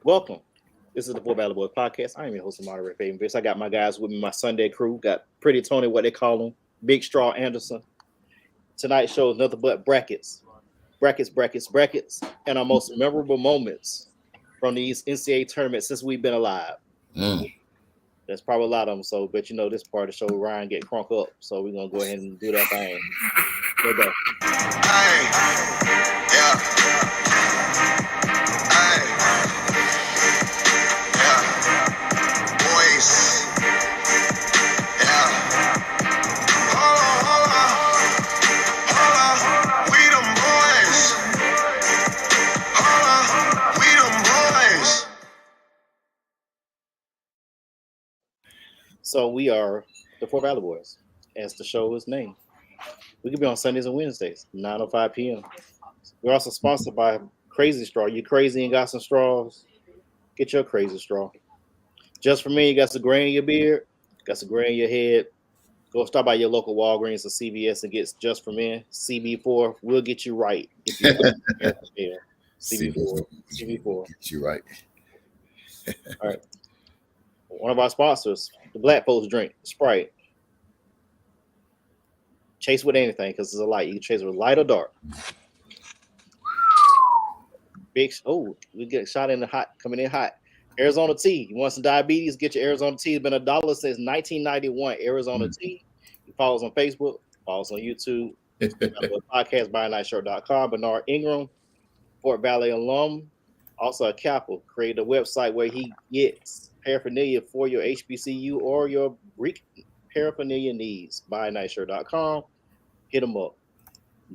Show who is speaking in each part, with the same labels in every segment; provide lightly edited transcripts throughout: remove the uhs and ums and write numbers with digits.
Speaker 1: Welcome. This is the Fort Valley Boys podcast. I am your host and moderator, Fabian Vince. I got my guys with me, my Sunday crew. Got Pretty Tony, what they call him, Big Straw Anderson. Tonight's show is nothing but brackets, and our most memorable moments from these NCAA tournaments since we've been alive. There's probably a lot of them. So, but this part of the show, Ryan get crunk up. So we're gonna go ahead and do that thing. Go.
Speaker 2: Hey, yeah. Hey, yeah. Boys, yeah. Hold on. We them boys. Hold on. We them boys.
Speaker 1: So we are the Fort Valley Boys, as the show is named. We can be on Sundays and Wednesdays, 9:05 p.m. We're also sponsored by Crazy Straw. You crazy and got some straws? Get your crazy straw. Just for me, you got some gray in your beard, got some gray in your head. Go stop by your local Walgreens or CVS and get Just for Men. CB4 will get you right. If you yeah. CB4.
Speaker 3: Get you right.
Speaker 1: All right. One of our sponsors, the Black Folks drink, Sprite. Chase with anything because it's a light. You can chase with light or dark. We get shot in the hot, coming in hot. Arizona tea. You want some diabetes? Get your Arizona tea. It's been $1 since 1991. Arizona tea. You follow us on Facebook, follow us on YouTube. Podcast by nightshirt.com. Bernard Ingram, Fort Valley alum, also a Kappa, created a website where he gets paraphernalia for your HBCU or your Greek paraphernalia needs. By nightshirt.com. Hit him up.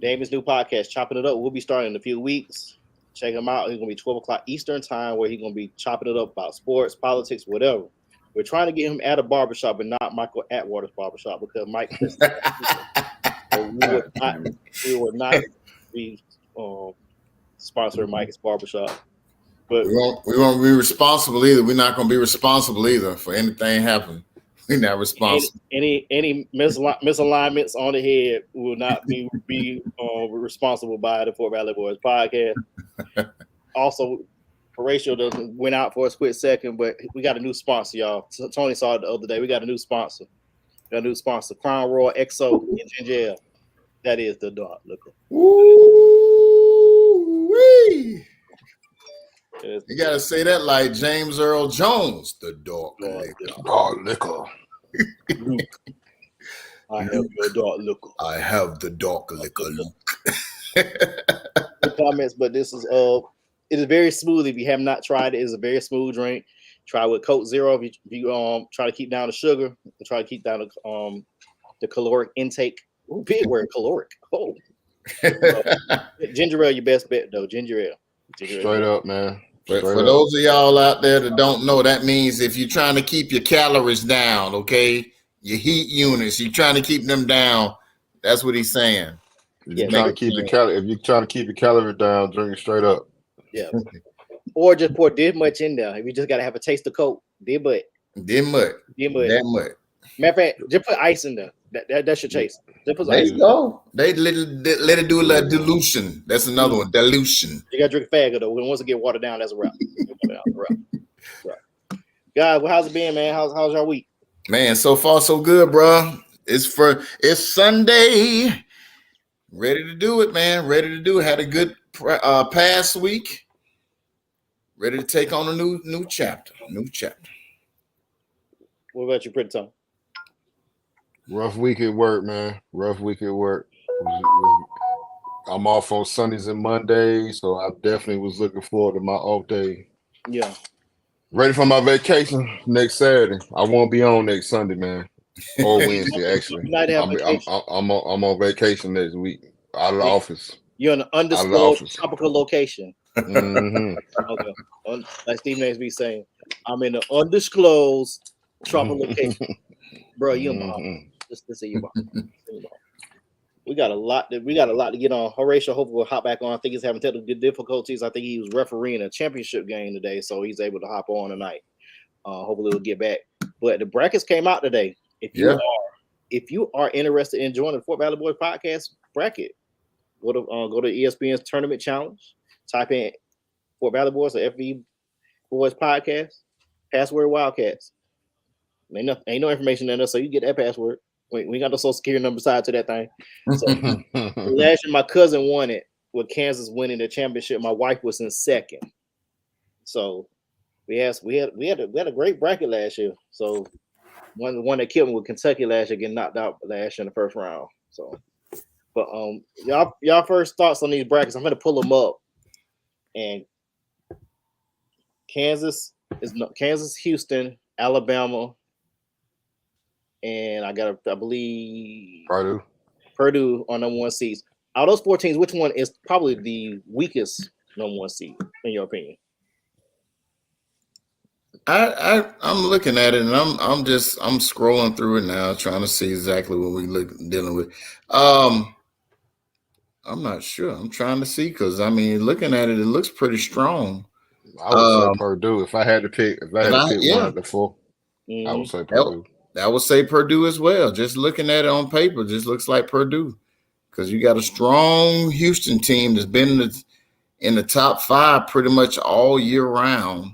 Speaker 1: Damon's new podcast, Chopping It Up, will be starting in a few weeks. Check him out. He's going to be 12 o'clock Eastern time, where he's going to be chopping it up about sports, politics, whatever. We're trying to get him at a barbershop, but not Michael Atwater's barbershop, because Mike we would not be sponsoring Mike's barbershop. But
Speaker 3: we won't be responsible either. We're not going to be responsible either for anything happening. We're not responsible.
Speaker 1: Any misalignments on the head will not be responsible by the Fort Valley Boys podcast. Also, Horatio went out for a quick second, but we got a new sponsor, y'all. Tony saw it the other day. We got a new sponsor. Crown Royal XO in ginger ale. That is the dark liquor.
Speaker 3: Woo-wee. You gotta say that like James Earl Jones, the dark liquor.
Speaker 4: Dark liquor.
Speaker 1: I have your dark liquor.
Speaker 3: I have the dark liquor.
Speaker 1: Comments, but this is it is very smooth. If you have not tried it, it's a very smooth drink. Try with Coke Zero if you try to keep down the sugar and try to keep down the caloric intake. Ooh, big word, caloric. Oh, ginger ale, your best bet though. Ginger ale.
Speaker 4: Straight up, man.
Speaker 3: For those of y'all out there that don't know, that means if you're trying to keep your calories down, okay, your heat units, you're trying to keep them down. That's what he's saying.
Speaker 4: If you're trying to keep your calories down, drink it straight up.
Speaker 1: Yeah. Or just pour this much in there. If you just gotta have a taste of Coke, this much. That much. Matter of fact, just put ice in there. That's your taste. Just put
Speaker 3: there
Speaker 1: ice.
Speaker 3: You go. They let it do a little dilution. That's another one. Dilution.
Speaker 1: You gotta drink a fag though. Once it get watered down, that's a wrap. Right. Guys, well, how's it been, man? How's your week?
Speaker 3: Man, so far so good, bro. It's Sunday. Ready to do it, man. Ready to do it. Had a good past week. Ready to take on a new chapter.
Speaker 1: What about you, Pretty Tom?
Speaker 4: Rough week at work, man. I'm off on Sundays and Mondays, so I definitely was looking forward to my off day.
Speaker 1: Yeah.
Speaker 4: Ready for my vacation next Saturday. I won't be on next Sunday, man. Or Wednesday, actually. I'm on vacation next week. Out of the office.
Speaker 1: You're in an undisclosed tropical location.
Speaker 4: Mm-hmm.
Speaker 1: Okay. Like Steve Nash be saying, I'm in an undisclosed tropical location. Bro, you mom. Just say your mom. We got a lot to get on. Horatio hopefully will hop back on. I think he's having technical difficulties. I think he was refereeing a championship game today, so he's able to hop on tonight. Hopefully we'll get back. But the brackets came out today. If you are interested in joining the Fort Valley Boys podcast bracket, go to ESPN's Tournament Challenge. Type in Fort Valley Boys or FV Boys podcast, password Wildcats. Ain't no information in there, so you get that password. We got the social security number side to that thing. So last year, my cousin won it with Kansas winning the championship. My wife was in second. So we had a great bracket last year. So one that killed me with Kentucky last year, getting knocked out last year in the first round. So, but y'all first thoughts on these brackets? I'm gonna pull them up, and Kansas, Houston, Alabama, and I believe Purdue on number 1 seeds. Out of those 4 teams, which one is probably the weakest number 1 seed in your opinion?
Speaker 3: I'm looking at it and I'm scrolling through it now, trying to see exactly what we dealing with. I'm not sure. I'm trying to see because looking at it, it looks pretty strong.
Speaker 4: I would say Purdue. If I had to pick one of the 4, I would say Purdue.
Speaker 3: I would say Purdue as well. Just looking at it on paper, just looks like Purdue because you got a strong Houston team that's been in the top 5 pretty much all year round.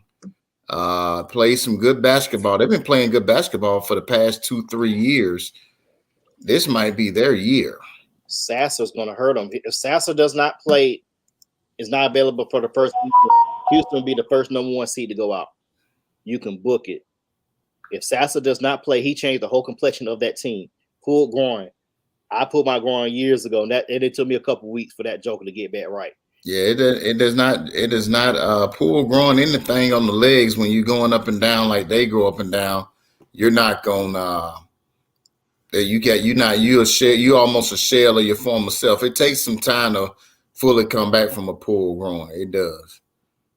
Speaker 3: Play some good basketball. They've been playing good basketball for the past 2-3 years. This might be their year.
Speaker 1: Sasser's going to hurt them. If Sasser does not play, is not available for the first week, Houston will be the first number 1 seed to go out. You can book it. If Sasser does not play, he changed the whole complexion of that team. Pulled groin. I pulled my groin years ago, and it took me a couple weeks for that joker to get back right.
Speaker 3: Yeah, it does not pull growing anything on the legs when you're going up and down like they go up and down. You're not gonna you're almost a shell of your former self. It takes some time to fully come back from a pull groin. It does.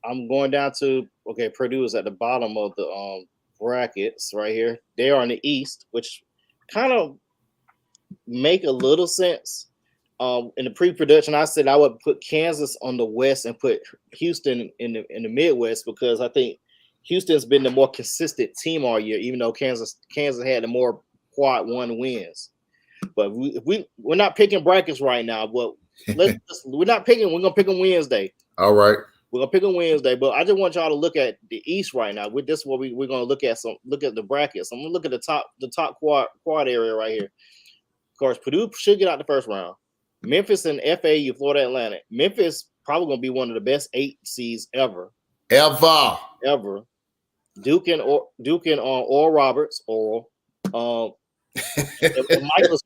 Speaker 1: I'm going down to Purdue is at the bottom of the brackets right here. They are in the East, which kind of make a little sense. In the pre-production, I said I would put Kansas on the West and put Houston in the Midwest because I think Houston's been the more consistent team all year, even though Kansas had the more quad 1 wins. But we're not picking brackets right now. But we're not picking. We're gonna pick them Wednesday.
Speaker 3: All right.
Speaker 1: We're gonna pick them Wednesday. But I just want y'all to look at the East right now. This is what we're gonna look at. Look at the brackets. I'm gonna look at the top quad area right here. Of course, Purdue should get out the first round. Memphis and FAU, Florida Atlantic. Memphis probably going to be one of the best 8 seeds ever. Duke and Oral Roberts. If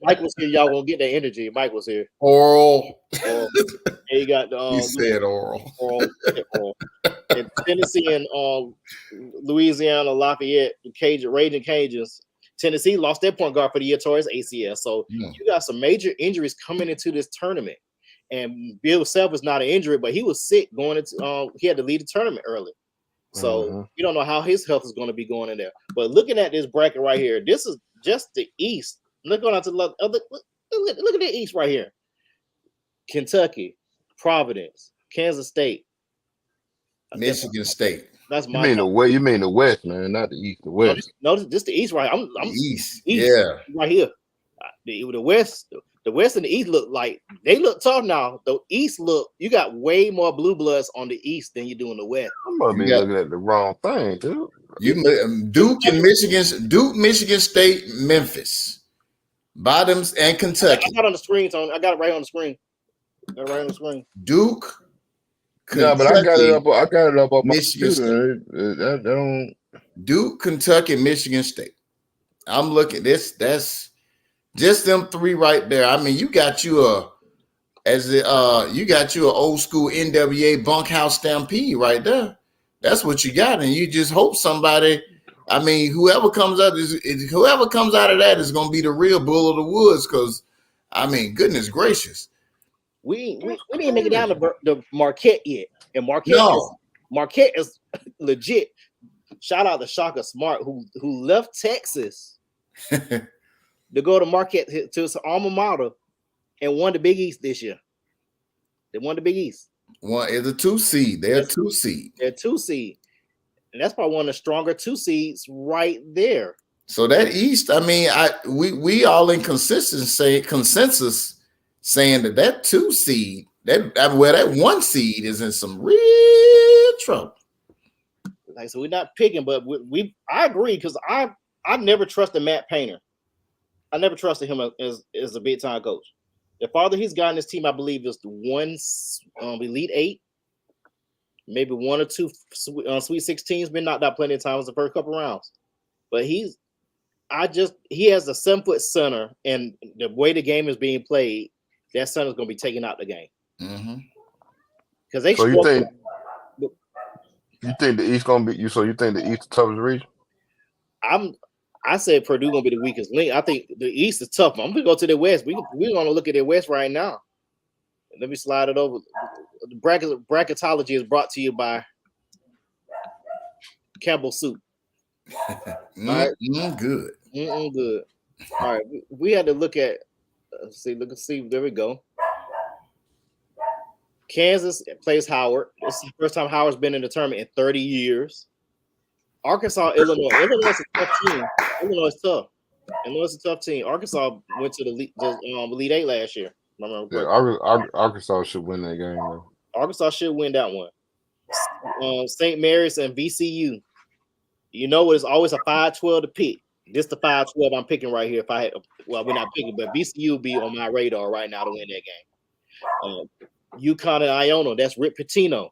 Speaker 1: Mike was here, y'all gonna get that energy. Mike was here.
Speaker 3: Oral.
Speaker 1: And you got
Speaker 3: he said Oral.
Speaker 1: And Tennessee and Louisiana Lafayette, Raging Cajuns. Tennessee lost their point guard for the year towards ACL. So you got some major injuries coming into this tournament. And Bill Self is not an injury, but he was sick going into he had to leave the tournament early. So you don't know how his health is going to be going in there. But looking at this bracket right here, this is just the East. Look at the East right here. Kentucky, Providence, Kansas State,
Speaker 3: Michigan State.
Speaker 1: That's my.
Speaker 4: You mean the West, man, not the East. The West.
Speaker 1: No, this the East right. I'm
Speaker 3: East.
Speaker 1: Yeah, right here. The West and the East they look tough now. The East you got way more blue bloods on the East than you do in the West.
Speaker 4: I might be looking at the wrong thing, dude.
Speaker 3: Duke, Michigan State, Memphis, Bottoms, and Kentucky.
Speaker 1: I got it on the screen, Tony. I got it right on the screen.
Speaker 3: Duke.
Speaker 4: Kentucky, but I got it up on my
Speaker 3: Michigan
Speaker 4: computer.
Speaker 3: Duke, Kentucky, Michigan State. I'm looking this. That's just them 3 right there. I mean, you got you an old school NWA bunkhouse stampede right there. That's what you got, and you just hope somebody. I mean, whoever comes out of that is going to be the real bull of the woods. Because, I mean, goodness gracious.
Speaker 1: We didn't make it down to Marquette yet, and Marquette is legit. Shout out to Shaka Smart who left Texas to go to Marquette to his alma mater and won the Big East this year. They won the Big East.
Speaker 3: One is a 2 seed. They're a 2 seed.
Speaker 1: They're 2 seed, and that's probably one of the stronger 2 seeds right there.
Speaker 3: So that East, I mean, we all in consensus saying that 2 seed, that 1 seed is in some real trouble.
Speaker 1: like so we're not picking, but I agree because I never trusted Matt Painter. I never trusted him as a big time coach. The farther he's gotten this team, I believe, is the one Elite Eight, maybe one or two Sweet 16s. Been knocked out plenty of times the first couple rounds, but he has a 7-foot center, and the way the game is being played, that center is going to be taking out the game. Because they.
Speaker 4: So you think the East gonna be you? So you think the East the toughest region?
Speaker 1: I said Purdue gonna be the weakest link. I think the East is tough. I'm gonna go to the West. We're gonna look at the West right now. Let me slide it over. The bracketology is brought to you by Campbell Soup.
Speaker 3: All right. Good.
Speaker 1: Good. All right. We had to look at. See. There we go. Kansas plays Howard. This is the first time Howard's been in the tournament in 30 years. Arkansas, Illinois. Illinois is a tough team. Illinois is tough. Illinois is a tough team. Arkansas went to the Elite Eight last year.
Speaker 4: Arkansas should win that game, though.
Speaker 1: Arkansas should win that one. St. Mary's and VCU. You know, it's always a 5-12 to pick. This the 5-12 I'm picking right here. If I had, we're not picking, but VCU will be on my radar right now to win that game. UConn and Iona. That's Rick Pitino.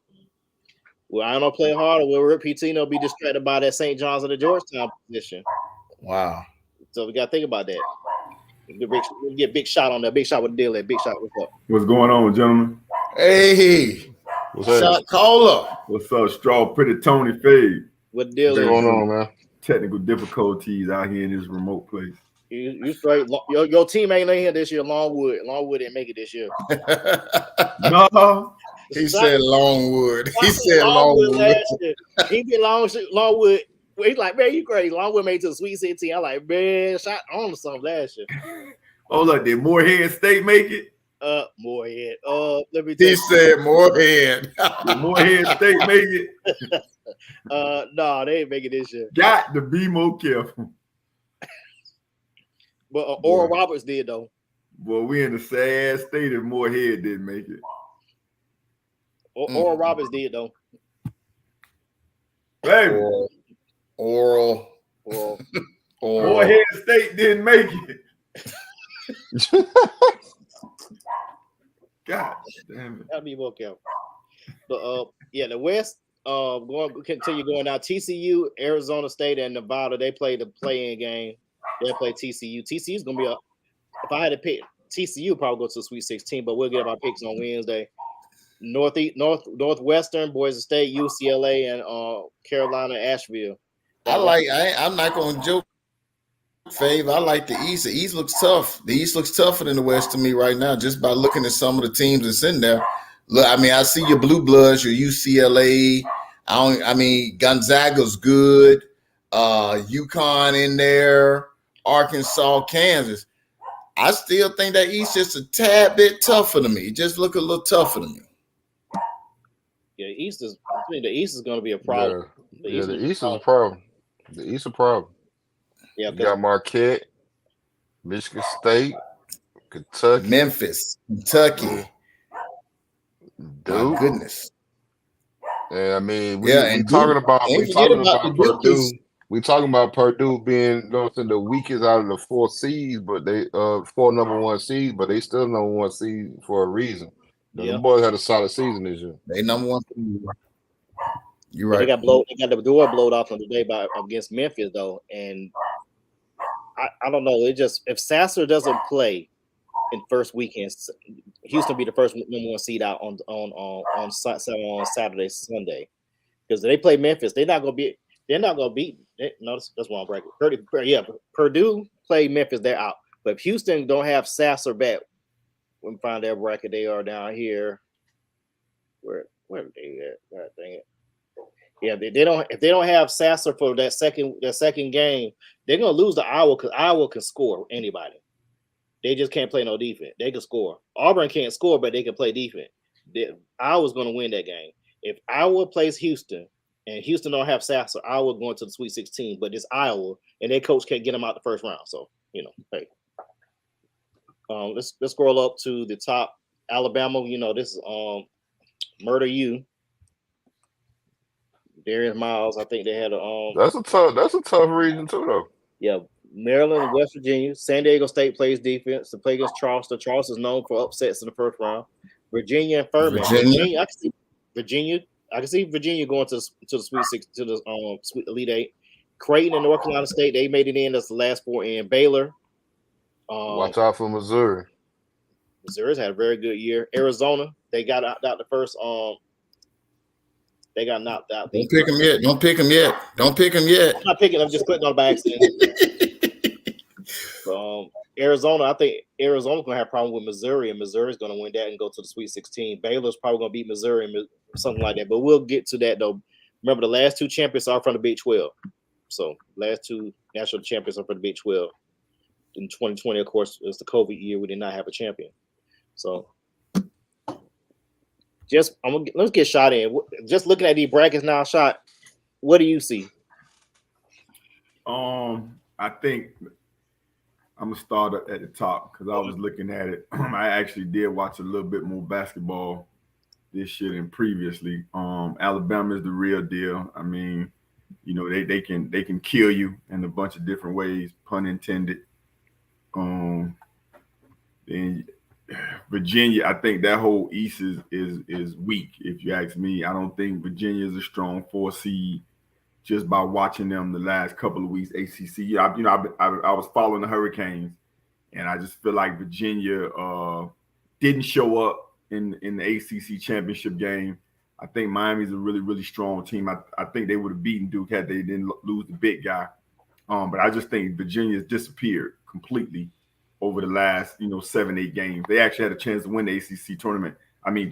Speaker 1: Will Iona play hard, or will Rick Pitino be distracted by that St. John's or the Georgetown position?
Speaker 3: Wow.
Speaker 1: So we got to think about that. We get Big Shot on that. Big Shot with the deal. Big Shot, what's up?
Speaker 5: What's going on, gentlemen?
Speaker 3: Hey, Shot caller.
Speaker 5: What's up, Straw Pretty Tony Fade?
Speaker 1: What the deal
Speaker 4: What's going on, man?
Speaker 5: Technical difficulties out here in this remote place.
Speaker 1: You straight. Your team ain't in here this year. Longwood didn't make it this year.
Speaker 5: No.
Speaker 3: He said Longwood. He said
Speaker 1: Longwood.
Speaker 3: Longwood.
Speaker 1: He did Longwood. He's like, man, you crazy. Longwood made it to the Sweet 16. I'm like, man, Shot on to something last year.
Speaker 5: Oh, look, did Morehead State make it?
Speaker 1: Morehead. Let me.
Speaker 3: He said Morehead.
Speaker 5: Did Morehead State make it?
Speaker 1: No, they ain't making this year.
Speaker 5: Got to be more careful.
Speaker 1: But Oral Roberts did though.
Speaker 5: Boy, we in the sad state if Morehead didn't make it.
Speaker 1: Oral Roberts did though.
Speaker 5: Baby.
Speaker 3: Oral.
Speaker 5: Morehead State didn't make it. God damn it.
Speaker 1: Gotta be more careful. But the West, continue going down. TCU, Arizona State, and Nevada, they play the play-in game. They'll play TCU. TCU's gonna be if I had to pick, TCU probably go to the Sweet 16, but we'll get our picks on Wednesday. Northwestern, Boise State, UCLA, and Carolina, Asheville.
Speaker 3: I'm not gonna joke, Fave. I like the East. The East looks tough. The East looks tougher than the West to me right now, just by looking at some of the teams that's in there. Look, I mean, I see your Blue Bloods, your UCLA. Gonzaga's good. UConn in there. Arkansas, Kansas. I still think that East is a tad bit tougher to me. It just look a little tougher to me.
Speaker 1: Yeah, the East is going to be a problem.
Speaker 4: The East is a problem. The East is a problem.
Speaker 1: Yeah,
Speaker 4: you got Marquette, Michigan State, Kentucky,
Speaker 3: Memphis, Kentucky.
Speaker 4: Dude,
Speaker 3: my goodness.
Speaker 4: And I mean, we talking about Purdue. We talking about Purdue being the weakest out of the 4 seeds, but they 4 number 1 seeds, but they still number 1 seed for a reason. The boys had a solid season this year.
Speaker 3: They number 1 seed. You're right.
Speaker 1: They got the door blowed off on today against Memphis though, and I don't know. It just if Sasser doesn't play in first weekend, Houston be the first number 1 seed out on Saturday, Sunday, because they play Memphis. They're not gonna beat. No, that's wrong bracket. Purdue play Memphis. They're out. But if Houston don't have Sasser back, we can find their bracket. They are down here. Where are they at? God dang it. Yeah, they don't. If they don't have Sasser for that second game, they're gonna lose to Iowa because Iowa can score anybody. They just can't play no defense. They can score. Auburn can't score, but they can play defense. Iowa's gonna win that game. If Iowa plays Houston and Houston don't have Sasser, Iowa going to the Sweet 16. But it's Iowa, and their coach can't get them out the first round. So hey, let's scroll up to the top. Alabama, this is Murder U. Darius Miles. I think they had
Speaker 4: That's a tough region too, though.
Speaker 1: Yeah, Maryland and West Virginia. San Diego State plays defense to play against Charleston. Charleston is known for upsets in the first round. Virginia and Furman. Virginia, I can see Virginia. I can see Virginia going to the Sweet Six, to the Sweet Elite Eight. Creighton and North Carolina State, they made it in as the last four in. Baylor.
Speaker 4: Watch out for Missouri.
Speaker 1: Missouri's had a very good year. Arizona, they got out the first. They got knocked out.
Speaker 3: Don't pick them yet. Don't pick them yet. Don't pick them yet.
Speaker 1: I'm not picking. I'm just clicking on it by accident. Arizona, I think Arizona's gonna have a problem with Missouri, and Missouri's gonna win that and go to the Sweet 16. Baylor's probably gonna beat Missouri and something like that. But we'll get to that though. Remember, the last two champions are from the Big 12. So last two national champions are from the Big 12. In 2020, of course, it was the COVID year. We did not have a champion. So let's get shot in. Just looking at these brackets now, shot. What do you see?
Speaker 5: I think I'm gonna start at the top because I was looking at it. I actually did watch a little bit more basketball this year than previously. Alabama is the real deal. I mean, you know, they can kill you in a bunch of different ways, pun intended. Then Virginia, I think that whole East is weak. If you ask me, I don't think Virginia is a strong 4 seed. Just by watching them the last couple of weeks, ACC. I was following the Hurricanes, and I just feel like Virginia didn't show up in the ACC championship game. I think Miami's a really, really strong team. I think they would have beaten Duke had they didn't lose the big guy. But I just think Virginia's disappeared completely over the last 7-8 games. They actually had a chance to win the ACC tournament. I mean,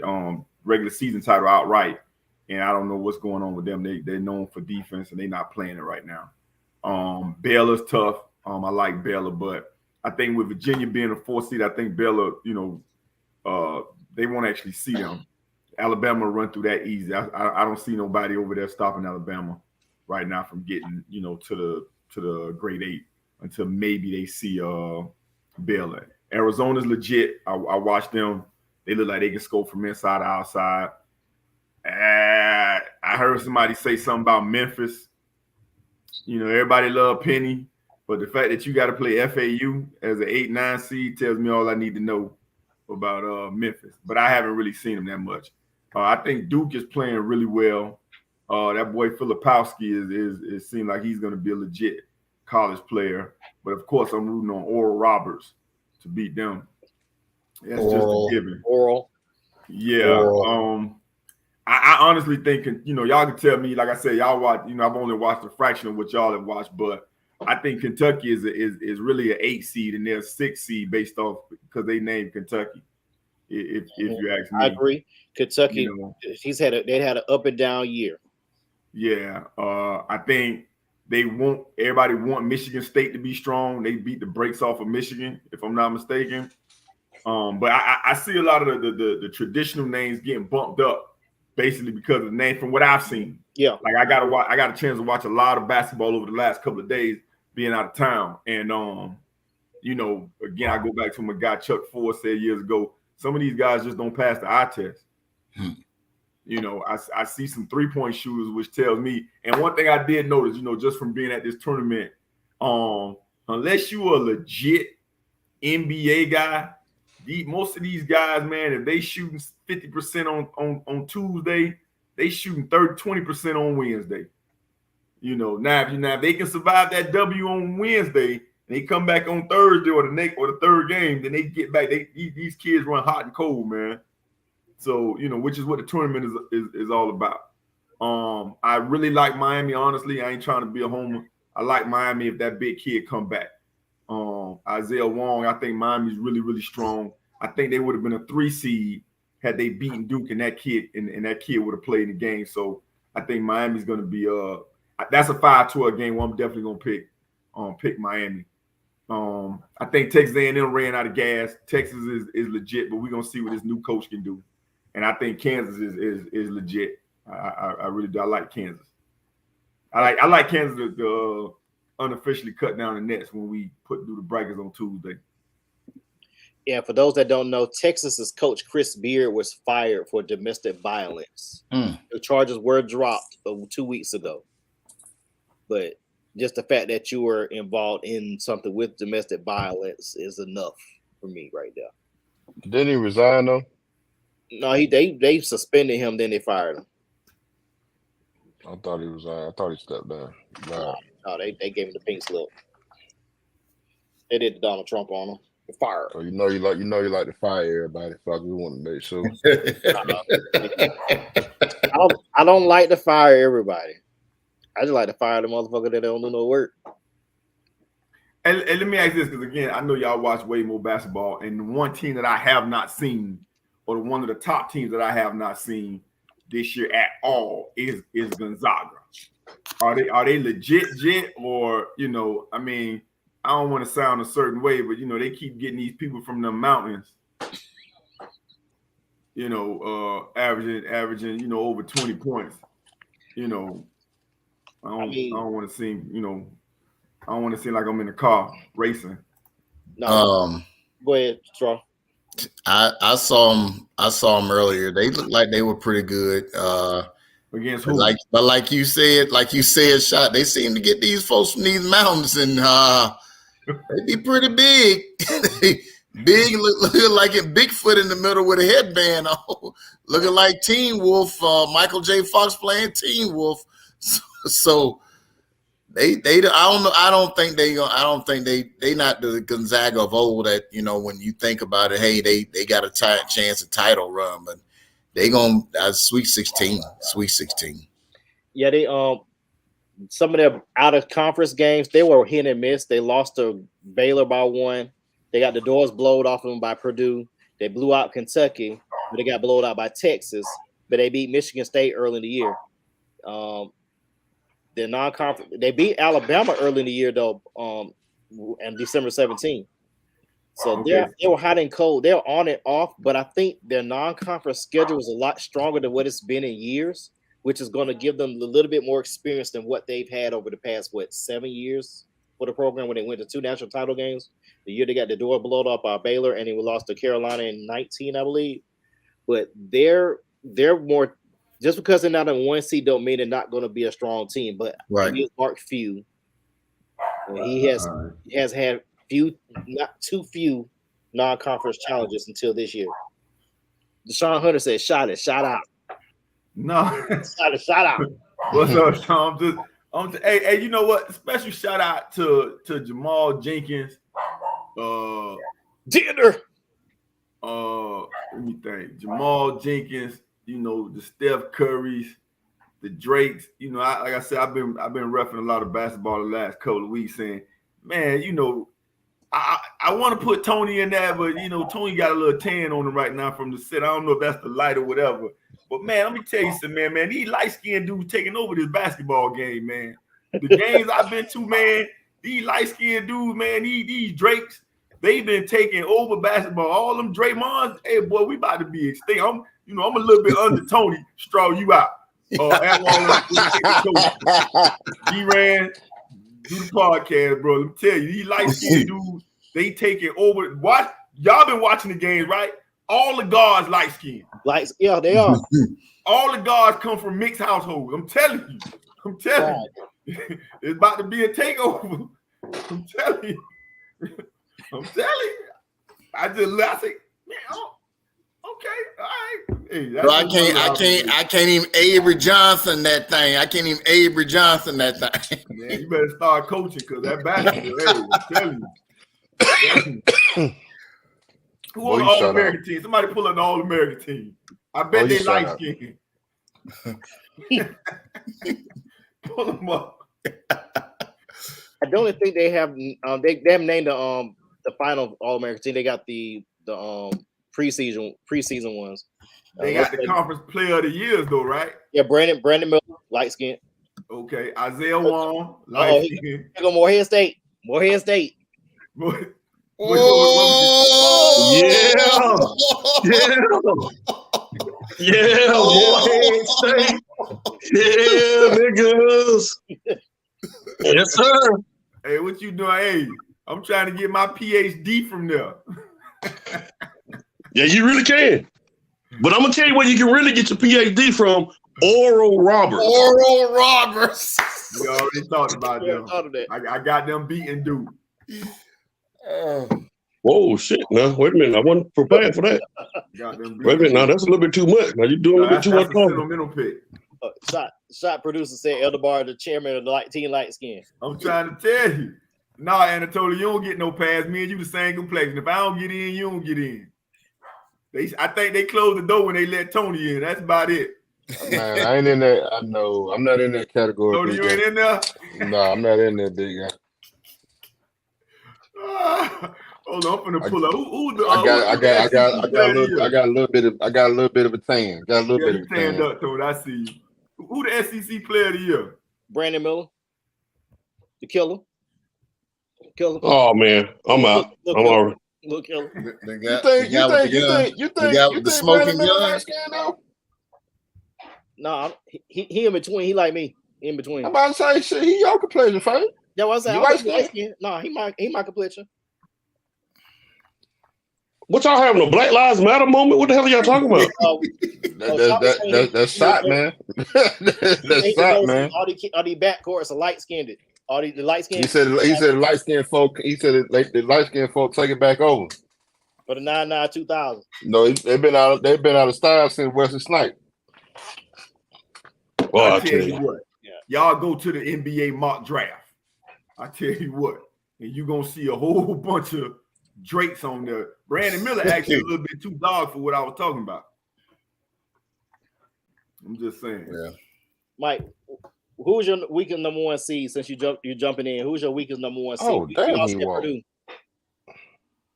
Speaker 5: regular season title outright. And I don't know what's going on with them. They're known for defense, and they're not playing it right now. Baylor's tough. I like Baylor, but I think with Virginia being a 4 seed, I think Baylor, they won't actually see them. Alabama run through that easy. I don't see nobody over there stopping Alabama right now from getting, to the grade 8 until maybe they see Baylor. Arizona's legit. I watched them. They look like they can score from inside to outside. I heard somebody say something about Memphis. Everybody love Penny, but the fact that you got to play FAU as an 8-9 seed tells me all I need to know about Memphis. But I haven't really seen them that much. I think Duke is playing really well. That boy Filipowski is seems like he's going to be a legit college player. But of course, I'm rooting on Oral Roberts to beat them. That's just a given.
Speaker 1: Oral.
Speaker 5: Yeah. Oral. I honestly think, y'all can tell me, like I said, y'all watch, I've only watched a fraction of what y'all have watched, but I think Kentucky is really an 8 seed and they're a 6 seed based off because they named Kentucky. If you ask me,
Speaker 1: I agree. Kentucky, they had an up and down year.
Speaker 5: Yeah, I think everybody want Michigan State to be strong. They beat the brakes off of Michigan, if I'm not mistaken. But I see a lot of the traditional names getting bumped up. Basically because of the name from what I've seen.
Speaker 1: Yeah.
Speaker 5: Like I got a chance to watch a lot of basketball over the last couple of days being out of town. And again, I go back to what my guy Chuck Ford said years ago. Some of these guys just don't pass the eye test. I see some 3-point shooters, which tells me, and one thing I did notice, just from being at this tournament, unless you are a legit NBA guy, most of these guys, man, if they shooting 50% on Tuesday, they shooting 20% on Wednesday. Now if they can survive that W on Wednesday and they come back on Thursday or the third game, then they get back. These kids run hot and cold, man. So which is what the tournament is all about. I really like Miami. Honestly, I ain't trying to be a homer. I like Miami if that big kid come back. Isaiah Wong, I think Miami's really, really strong. I think they would have been a 3 seed had they beaten Duke and that kid would have played in the game. So I think Miami's going to be that's a 5-12 game where I'm definitely going to pick Miami. I think Texas A&M ran out of gas. Texas is legit, but we're going to see what this new coach can do. And I think Kansas is legit. I really do. I like Kansas. I like Kansas to unofficially cut down the nets when we do the brackets on Tuesday.
Speaker 1: Yeah, for those that don't know, Texas's coach Chris Beard was fired for domestic violence. The charges were dropped 2 weeks ago, but just the fact that you were involved in something with domestic violence is enough for me right there.
Speaker 4: Didn't he resign though?
Speaker 1: No, they suspended him, then they fired him.
Speaker 4: I thought he resigned. I thought he stepped down. Wow.
Speaker 1: No, they gave him the pink slip. They did the Donald Trump on him. Fire.
Speaker 4: So you like to fire everybody. So I just want to make sure.
Speaker 1: I don't like to fire everybody. I just like to fire the motherfucker that don't do no work.
Speaker 5: And let me ask this, because again, I know y'all watch way more basketball, and the one team that I have not seen, or one of the top teams that I have not seen this year at all, is Gonzaga. Are they legit, or I mean, I don't want to sound a certain way, but they keep getting these people from the mountains, averaging, over 20 points. I don't want to seem, I don't want to seem like I'm in the car racing.
Speaker 1: No. Go ahead, Straw.
Speaker 3: I saw them earlier. They looked like they were pretty good.
Speaker 5: Against who?
Speaker 3: Like you said, Shot. They seem to get these folks from these mountains, and they be pretty big. Big, looking like a Bigfoot in the middle with a headband on, looking like Teen Wolf. Michael J. Fox playing Teen Wolf. So they I don't think they not the Gonzaga of old that when you think about it, hey, they got a chance at title run, but they gonna Sweet 16.
Speaker 1: Yeah, they some of their out of conference games, they were hit and miss. They lost to Baylor by 1. They got the doors blown off of them by Purdue. They blew out Kentucky, but they got blown out by Texas. But they beat Michigan State early in the year. They're non-conference. They beat Alabama early in the year though, on December 17th. So they were hot and cold. They're on and off, but I think their non-conference schedule is a lot stronger than what it's been in years, which is going to give them a little bit more experience than what they've had over the past 7 years for the program when they went to 2 national title games. The year they got the door blown up by Baylor, and they lost to Carolina in 19, I believe. But they're more. Just because they're not in 1 seed don't mean they're not going to be a strong team. But he is Mark Few. He has had not too few non-conference challenges until this year. Deshaun Hunter said, "Shout out."
Speaker 5: No,
Speaker 1: shout out.
Speaker 5: What's up, Sean? Hey, you know what? Special shout out to Jamal Jenkins.
Speaker 1: Dinner.
Speaker 5: Let me think. Jamal Jenkins. The Steph Currys, the Drakes. Like I said, I've been repping a lot of basketball the last couple of weeks, saying, man, I want to put Tony in there, but Tony got a little tan on him right now from the set. I don't know if that's the light or whatever. But man, let me tell you something, man. These light-skinned dudes taking over this basketball game, man. The games I've been to, man, these light-skinned dudes, man, these Drakes, they've been taking over basketball. All them Draymonds, hey boy, we about to be extinct. I'm a little bit under Tony. Straw you out. D-Ran, do the podcast, bro. Let me tell you, these light-skinned dudes, they taking over. What? Y'all been watching the games, right? All the guards light-skinned.
Speaker 1: Yeah, they are.
Speaker 5: All the guards come from mixed households. I'm telling you. It's about to be a takeover. I'm telling you. I think, man, okay, all right. Hey,
Speaker 3: bro, I can't even Avery Johnson that thing.
Speaker 5: Man, you better start coaching because that basketball, I'm telling you. Who on the All-American team? Somebody pull an All-American team. I bet they light skin. Pull them up.
Speaker 1: I don't think they have. They haven't named the final All-American team. They got the preseason ones.
Speaker 5: They got the conference player of the years though, right?
Speaker 1: Yeah, Brandon Miller, light skin.
Speaker 5: Okay, Isaiah Wong, light skin.
Speaker 1: Here go Morehead State.
Speaker 6: Yeah, Morehead State. Yeah, niggas. Yes, sir.
Speaker 5: Hey, what you doing? Hey, I'm trying to get my PhD from there.
Speaker 6: Yeah, you really can. But I'm gonna tell you where you can really get your PhD from. Oral Roberts.
Speaker 3: Oral Roberts.
Speaker 5: We already talked about
Speaker 1: Yeah,
Speaker 5: them.
Speaker 1: thought of that.
Speaker 5: I got them beating dude.
Speaker 6: Whoa, shit! Now wait a minute. I wasn't prepared for that.
Speaker 5: Got them
Speaker 6: Wait a minute. Now that's a little bit too much. Now you're doing a little bit too much
Speaker 5: That's a
Speaker 6: talking.
Speaker 5: sentimental pick.
Speaker 1: Shot producer said Elderbar, the chairman of the Team Light Skin.
Speaker 5: I'm trying to tell you. Nah, Anatoly, you don't get no pass. Me and you the same complexion. If I don't get in, you don't get in. I think they closed the door when they let Tony in. That's about it.
Speaker 4: Man, I ain't in that. I know. I'm not in that category.
Speaker 5: Tony, you ain't in there?
Speaker 4: No, I'm not in there, big guy.
Speaker 5: Hold on, I'm finna pull up.
Speaker 4: I got a little bit of a tan. Got a little bit of a
Speaker 5: tan.
Speaker 4: tan.
Speaker 5: Up, Tony. I see you. Who the SEC player of the year?
Speaker 1: Brandon Miller, the killer.
Speaker 6: Oh man, I'm out. I'm already.
Speaker 1: Look, killer.
Speaker 4: You think
Speaker 3: the smoking gun?
Speaker 1: No, he in between. He like me. In between.
Speaker 4: I'm about to say shit. He your complexion, fam.
Speaker 1: Yeah, what I
Speaker 4: You
Speaker 1: said. No, he my complexion.
Speaker 6: What y'all having a Black Lives Matter moment? What the hell are y'all talking about?
Speaker 4: That's shot, man. That's shot, man.
Speaker 1: All the backcourts are light skinned. All the light skinned.
Speaker 4: He said light skinned folk. He said the light skinned folk take it back over.
Speaker 1: For the 99 2000.
Speaker 4: No, they've been out of style since Wesley Snipes.
Speaker 5: Well, I tell you what, y'all go to the NBA mock draft. I tell you what, and you're gonna see a whole bunch of Drakes on there. Brandon Miller actually a little bit too dog for what I was talking about. I'm just saying.
Speaker 3: Yeah.
Speaker 1: Mike, who's your weekend number one seed since you're jumping in? Who's your weekend number one seed?
Speaker 4: Oh, damn, he won.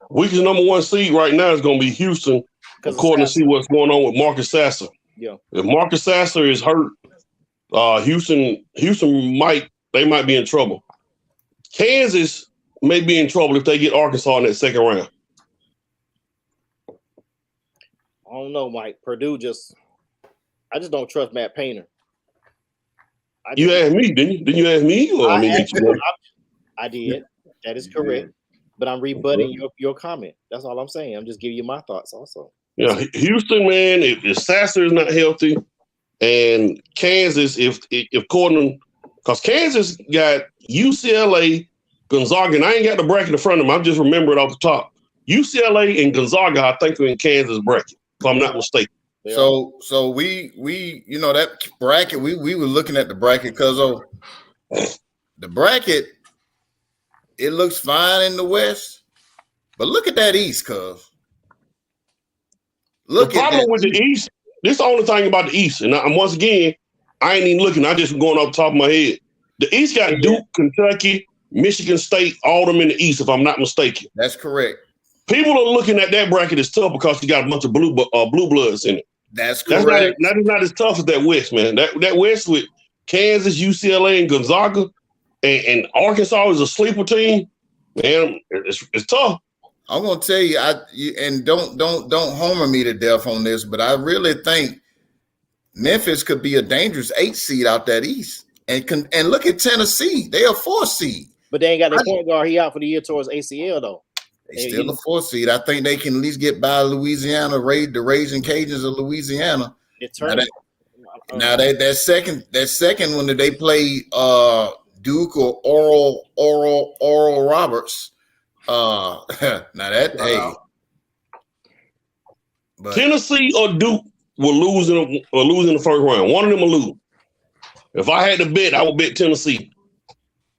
Speaker 6: Weekend's number one seed right now is going to be Houston, according to see what's going on with Marcus Sasser.
Speaker 1: Yeah.
Speaker 6: If Marcus Sasser is hurt, Houston might be in trouble. Kansas may be in trouble if they get Arkansas in that second round.
Speaker 1: I don't know, Mike. Purdue I just don't trust Matt Painter.
Speaker 6: You asked me, didn't you? Didn't you ask me? Or
Speaker 1: I did. That is correct. But I'm rebutting your comment. That's all I'm saying. I'm just giving you my thoughts also.
Speaker 6: Yeah, Houston, man, if Sasser is not healthy, and Kansas, if Corden, because Kansas got UCLA, Gonzaga, and I ain't got the bracket in front of them. I just remember it off the top. UCLA and Gonzaga, I think, are in Kansas bracket, if I'm not mistaken.
Speaker 3: So we that bracket, we were looking at the bracket because the bracket, it looks fine in the West, but look at that East, cuz.
Speaker 6: The problem with the East, this is the only thing about the East, and once again, I ain't even looking. I just going off the top of my head. The East got Duke, Kentucky, Michigan State, all them in the East, if I'm not mistaken.
Speaker 3: That's correct.
Speaker 6: People are looking at that bracket as tough because you got a bunch of blue bloods in it.
Speaker 3: That's correct.
Speaker 6: That is not as tough as that West, man. That West with Kansas, UCLA, and Gonzaga, and Arkansas is a sleeper team. Man, it's tough.
Speaker 3: I'm gonna tell you, and don't homer me to death on this, but I really think Memphis could be a dangerous 8 seed out that East. And look at Tennessee, they are 4 seed.
Speaker 1: But they ain't got their point guard. He out for the year towards ACL though.
Speaker 3: They still a 4 seed. I think they can at least get by Louisiana, the Raging Cajuns of Louisiana. Now that second one that they play Duke or Oral Roberts. Now that but
Speaker 6: Tennessee or Duke will lose in the first round. One of them will lose. If I had to bet, I would bet Tennessee.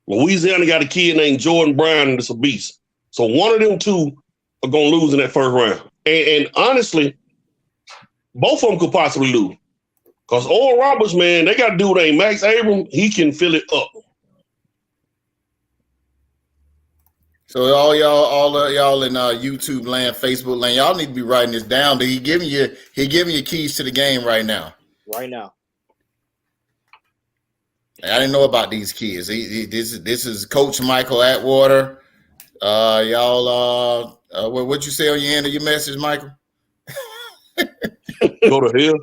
Speaker 6: Louisiana got a kid named Jordan Brown, and it's a beast. So one of them two are going to lose in that first round. And honestly, both of them could possibly lose. Because Oral Roberts, man, they got a dude named Max Abram. He can fill it up.
Speaker 3: So all y'all in YouTube land, Facebook land, y'all need to be writing this down. He giving you keys to the game right now.
Speaker 1: Right now.
Speaker 3: I didn't know about these kids. This is Coach Michael Atwater. Y'all, what'd you say on your end of your message, Michael?
Speaker 6: Go to hell.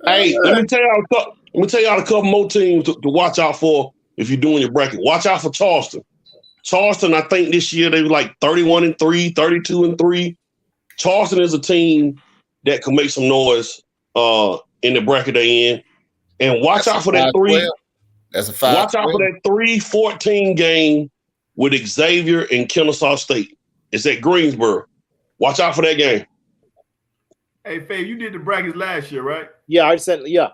Speaker 6: Hey, let me tell y'all a couple more teams to watch out for if you're doing your bracket. Watch out for Charleston. Charleston, I think this year they were like 31-3, 32-3. Charleston is a team that can make some noise in the bracket they in. And watch out for that 3.
Speaker 3: That's a 5.
Speaker 6: Watch out for that 3-14 game with Xavier and Kennesaw State. It's at Greensboro. Watch out for that game.
Speaker 5: Hey, Faye, you did the brackets last year, right?
Speaker 1: Yeah, I said, yeah.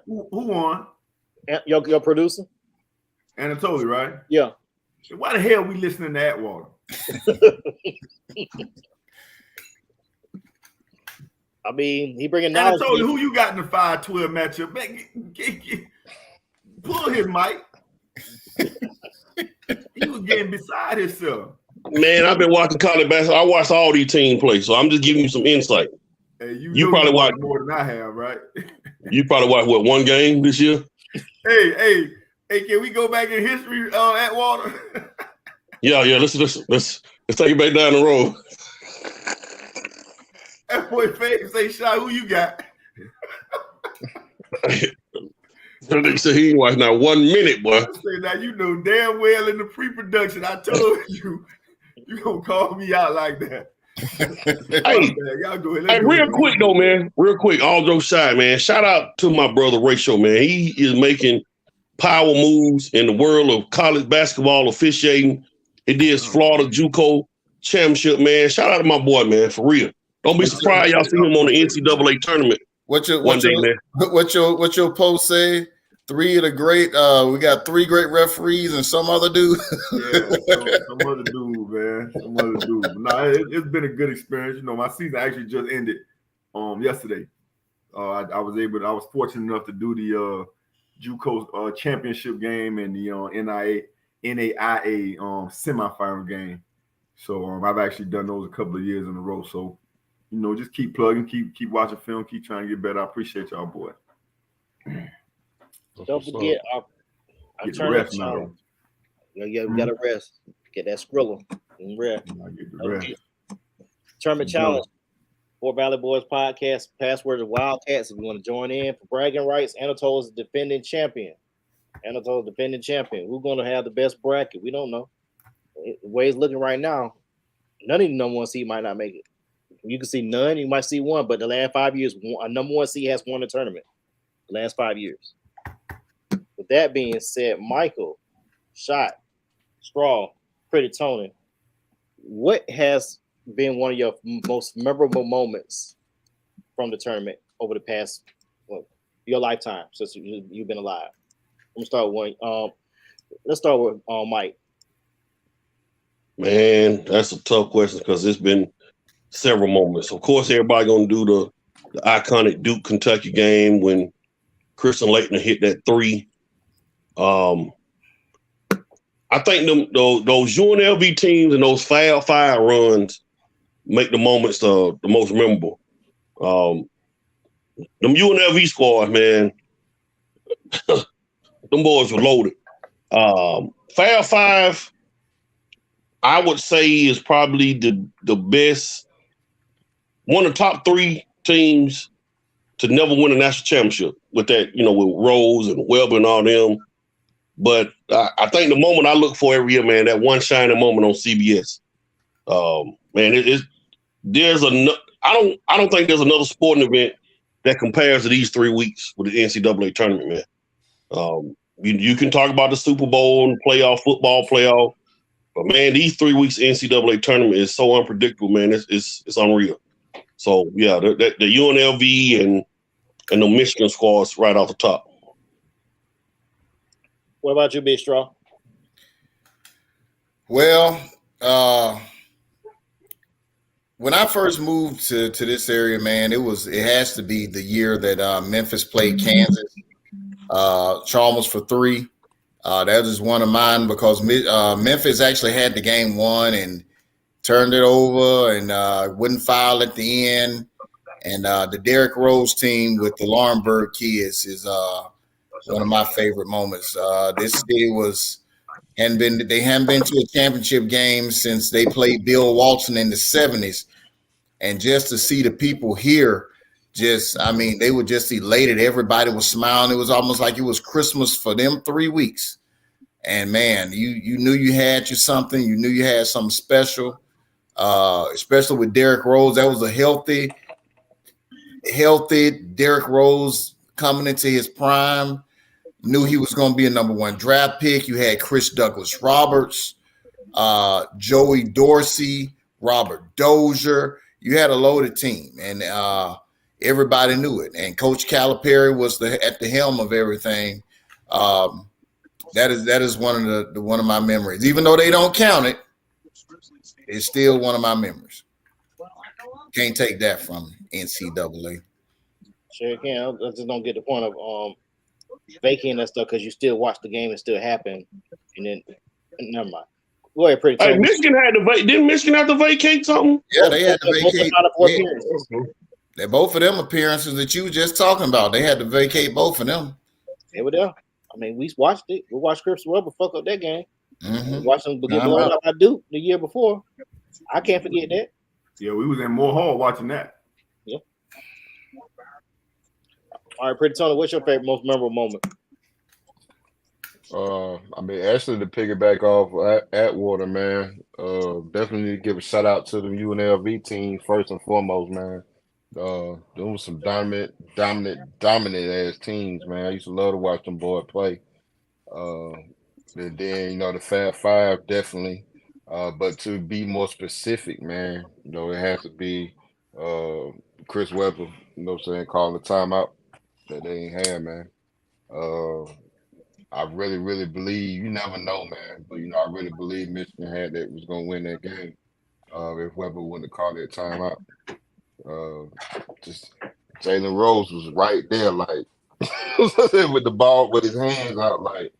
Speaker 5: Who won?
Speaker 1: Your producer?
Speaker 5: Anatoly, right?
Speaker 1: Yeah.
Speaker 5: Why the hell we listening to Atwater?
Speaker 1: I mean, he bringing knowledge.
Speaker 5: Anatoly, who you got in the 5-12 matchup? Man, pull his mic. He was getting beside himself.
Speaker 6: Man, I've been watching college basketball. I watched all these teams play, so I'm just giving you some insight.
Speaker 5: Hey,
Speaker 6: you probably watched
Speaker 5: more than I have, right?
Speaker 6: You probably watched what, one game this year?
Speaker 5: Hey, can we go back in history Atwater?
Speaker 6: Yeah. Let's take it back down the road.
Speaker 5: That boy Faye say, "Shot, who you got?"
Speaker 6: They said he ain't watched not 1 minute, boy.
Speaker 5: I say, now you know damn well in the pre-production I told you gonna call me out like that.
Speaker 6: Hey,
Speaker 5: y'all go ahead.
Speaker 6: Hey, real quick though, man. Real quick, all jokes aside, man. Shout out to my brother Ratio, man. He is making power moves in the world of college basketball officiating. He did his Florida JUCO championship, man. Shout out to my boy, man, for real. Don't be surprised y'all see him on the NCAA tournament. What
Speaker 3: your post say? 3 of the great. We got 3 great referees and some other dude.
Speaker 5: some other dude, man. Some other dude. No, it's been a good experience. You know, my season actually just ended yesterday. I was fortunate enough to do the JUCO championship game and the NAIA semifinal game. So I've actually done those a couple of years in a row. So, you know, just keep plugging, keep watching film, keep trying to get better. I appreciate y'all, boy.
Speaker 1: Don't forget our tournament challenge. Yeah, we gotta rest. Get that Skrilla and rest. Tournament challenge. Fort Valley Boys Podcast. Password is Wildcats. If you want to join in for bragging rights, Anatole is the defending champion. Who's gonna have the best bracket? We don't know. The way it's looking right now, none of the number 1 seed might not make it. You can see none. You might see one, but the last 5 years, a number 1 seed has won the tournament. The last 5 years. With that being said, Michael, Shot, Straw, Pretty Tony, what has been one of your most memorable moments from the tournament over the past your lifetime since you've been alive? Let's start with Mike.
Speaker 6: Man, that's a tough question because it's been several moments. Of course, everybody gonna do the iconic Duke Kentucky game when Christian Laettner hit that 3. I think those UNLV teams and those Fab 5 runs make the moments the most memorable. Them UNLV squads, man, them boys were loaded. Fab 5, I would say, is probably the best, one of the top 3 teams to never win a national championship with that, you know, with Rose and Webber and all them. But I think the moment I look for every year, man, that one shining moment on CBS. Man, I don't think there's another sporting event that compares to these 3 weeks with the NCAA tournament, man. You can talk about the Super Bowl and football playoff, but man, these 3 weeks NCAA tournament is so unpredictable, man. It's unreal. So yeah, the UNLV and the Michigan squads right off the top.
Speaker 1: What about you, Big Straw?
Speaker 3: Well, when I first moved to this area, man, it has to be the year that Memphis played Kansas. Chalmers for 3. That was one of mine because Memphis actually had the game won and turned it over and wouldn't foul at the end. And the Derrick Rose team with the Laurinburg kids is one of my favorite moments. This city hadn't been to a championship game since they played Bill Walton in the 70s. And just to see the people here, they were just elated. Everybody was smiling. It was almost like it was Christmas for them 3 weeks. And man, you knew you had something. You knew you had something special, especially with Derrick Rose. That was a healthy Derrick Rose coming into his prime. Knew he was going to be a number 1 draft pick. You had Chris Douglas Roberts, Joey Dorsey, Robert Dozier. You had a loaded team, and everybody knew it. And Coach Calipari was at the helm of everything. That is one of my memories. Even though they don't count it, it's still one of my memories. Can't take that from NCAA.
Speaker 1: Sure can. I just don't get the point of vacating that stuff because you still watch the game and still happen, and then never mind. Go ahead, pretty.
Speaker 6: Hey, Michigan had to vacate. Didn't Michigan have to vacate something?
Speaker 3: Yeah, they had to vacate. They're both of them appearances that you were just talking about. They had to vacate both of them.
Speaker 1: They were there. I mean, we watched it. We watched Chris Webber fuck up that game.
Speaker 3: Mm-hmm.
Speaker 1: We watched them get blown out by Duke the year before. I can't forget that.
Speaker 5: Yeah, we was in Moore Hall watching that.
Speaker 1: Yeah. All right, Pretty Tony, what's your favorite, most memorable moment?
Speaker 4: I mean, actually, to piggyback off Atwater, man, definitely give a shout out to the UNLV team first and foremost, man. Doing some dominant ass teams, man. I used to love to watch them boys play. And then the Fab Five definitely. But to be more specific, man, it has to be Chris Webber. You know what I'm saying? Calling the timeout that they ain't had, man. I really, really believe, you never know, man, but I really believe Michigan was gonna win that game if Webber wouldn't have called that timeout. Just Jalen Rose was right there, like with the ball, with his hands out, like,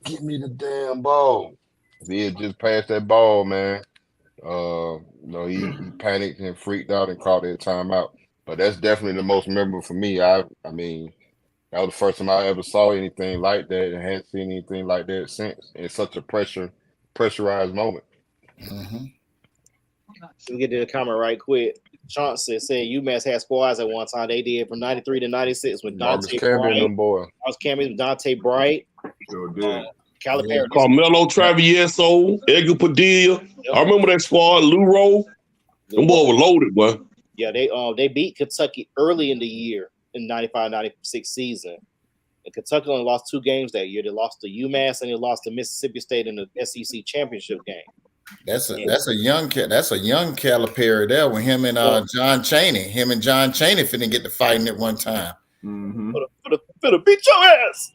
Speaker 4: give me the damn ball. If he had just passed that ball, man, he panicked and freaked out and called that timeout. But that's definitely the most memorable for me. I mean, that was the first time I ever saw anything like that, and hadn't seen anything like that since. In such a pressurized moment.
Speaker 3: Mm-hmm.
Speaker 1: We get to the comment right quick. Chauncey said UMass had squads at one time. They did from 93 to 96 with Dante Bright. Marcus Camby, Dante Bright.
Speaker 5: Sure did.
Speaker 1: Calipari.
Speaker 6: Carmelo Travieso, Edgar Padilla.
Speaker 1: Yep.
Speaker 6: I remember that squad, Lou Rowe. Them boys were loaded, boy.
Speaker 1: Yeah, they beat Kentucky early in the year in 95-96 season. And Kentucky only lost 2 games that year. They lost to UMass and they lost to Mississippi State in the SEC championship game.
Speaker 3: That's a young Calipari there with him and John Chaney. Him and John Chaney finna get to fighting at one time.
Speaker 5: Mm-hmm.
Speaker 1: Finna beat your ass.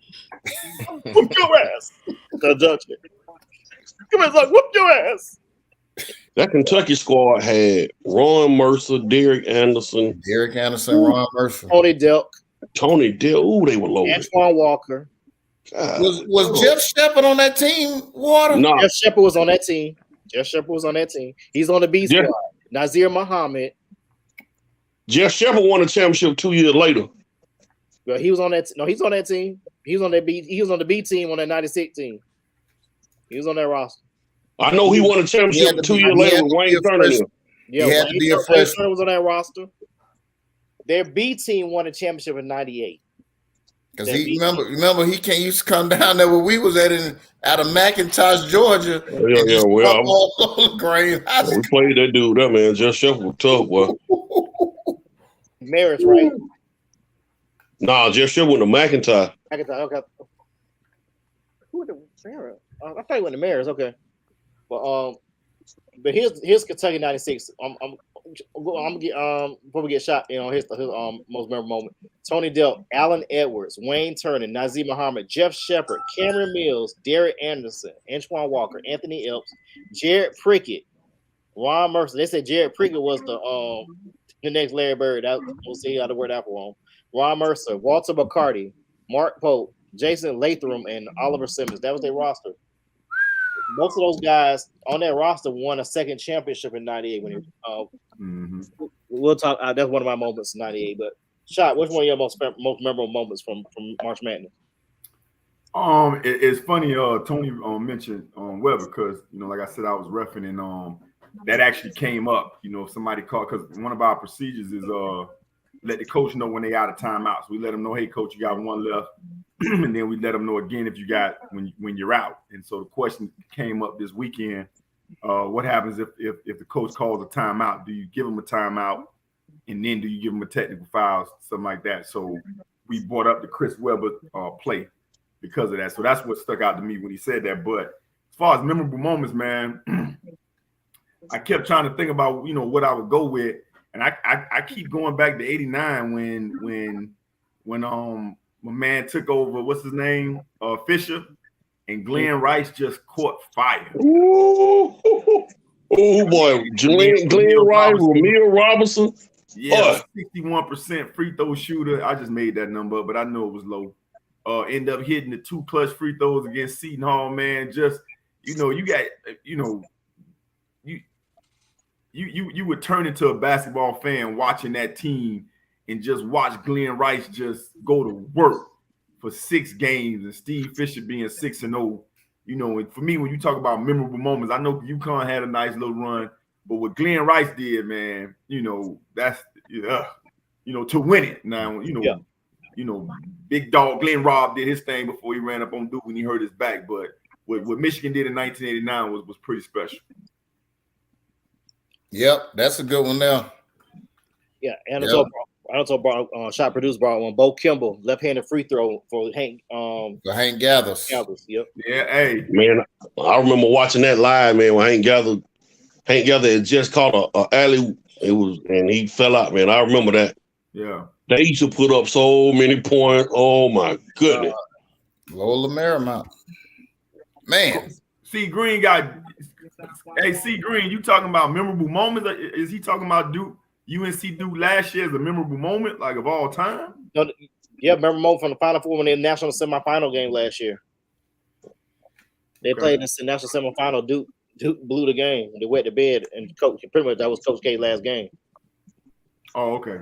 Speaker 1: Whoop your ass. The judgment. Come here, like, whoop your ass.
Speaker 6: That Kentucky squad had Ron Mercer, Derek Anderson,
Speaker 3: Ron Mercer,
Speaker 1: Tony Delk.
Speaker 6: Ooh, they were loaded.
Speaker 1: Antoine Walker.
Speaker 6: God.
Speaker 3: Was Jeff Shepard on that team?
Speaker 6: No.
Speaker 1: Jeff Shepard was on that team. He's on the B squad. Nazir Muhammad.
Speaker 6: Jeff Shepard won a championship 2 years later.
Speaker 1: Well, he was on that. No, he's on that team. He was on that B. He was on the B team on that 96 team. He was on that roster.
Speaker 6: I know he won a championship 2 years later with Wayne Turner.
Speaker 1: Yeah, Wayne Turner was on that roster. Their B team won a championship in 98.
Speaker 3: Because remember he used to come down there where we was at out of McIntosh, Georgia.
Speaker 6: Yeah. Well,
Speaker 3: we
Speaker 6: played that dude, that man. Jeff Shepard was tough, boy.
Speaker 1: Marist, right?
Speaker 6: Nah, Jeff Shepard went to McIntosh.
Speaker 1: Okay. Who went to Marist? I thought he went to Marist. Okay, but here's Kentucky 96. I'm gonna get before we get shot. Here's his most memorable moment. Tony Delk, Allen Edwards, Wayne Turner, Nazir Muhammad, Jeff Shepard, Cameron Mills, Derek Anderson, Antoine Walker, Anthony Elps, Jared Prickett, Ron Mercer. They said Jared Prickett was the next Larry Bird. We'll see how to word that for him. Ron Mercer, Walter McCarty, Mark Pope, Jason Latham, and Oliver Simmons. That was their roster. Most of those guys on that roster won a second championship in 98 when we'll talk. That's one of my moments in 98. But Shot, which one of your most memorable moments from March Madness?
Speaker 5: It's funny. Tony mentioned Webber because like I said, I was reffing and that actually came up. If somebody called, because one of our procedures is let the coach know when they out of timeouts. We let them know, hey, coach, you got one left. and then we let them know again if you got when you're out. And so the question came up this weekend: what happens if the coach calls a timeout? Do you give him a timeout, and then do you give him a technical foul, something like that? So we brought up the Chris Webber play because of that. So that's what stuck out to me when he said that. But as far as memorable moments, man, I kept trying to think about what I would go with, and I keep going back to '89 when my man took over. What's his name? Fisher, and Glenn Rice just caught fire.
Speaker 6: Ooh, oh boy, Glenn Rice, Ramir Robinson.
Speaker 5: Yeah, 61% free throw shooter. I just made that number up, but I know it was low. End up hitting the 2 clutch free throws against Seton Hall, man. Just you got you would turn into a basketball fan watching that team and just watch Glenn Rice just go to work for 6 games and Steve Fisher being 6-0. And for me, when you talk about memorable moments, I know UConn had a nice little run. But what Glenn Rice did, man, that's to win it. Now, big dog Glenn Robb did his thing before he ran up on Duke when he hurt his back. But what Michigan did in 1989 was pretty special.
Speaker 3: Yep, that's a good one now.
Speaker 1: Yeah, and shot produced brought one. Bo Kimball, left-handed free throw for Hank.
Speaker 3: Gathers.
Speaker 1: Yep.
Speaker 5: Yeah, hey
Speaker 6: man, I remember watching that live, man. When Hank Gathers had just caught a alley. And he fell out, man. I remember that.
Speaker 5: Yeah.
Speaker 6: They used to put up so many points. Oh my goodness.
Speaker 3: Lola Marymount. Man.
Speaker 5: C. Green, you talking about memorable moments? Is he talking about UNC Duke last year as a memorable moment, like of all time?
Speaker 1: No, yeah, memorable moment from the Final Four when they national semifinal game last year. They played in the national semifinal. Duke blew the game. They wet the bed, and pretty much that was Coach K's last game.
Speaker 5: Oh, okay.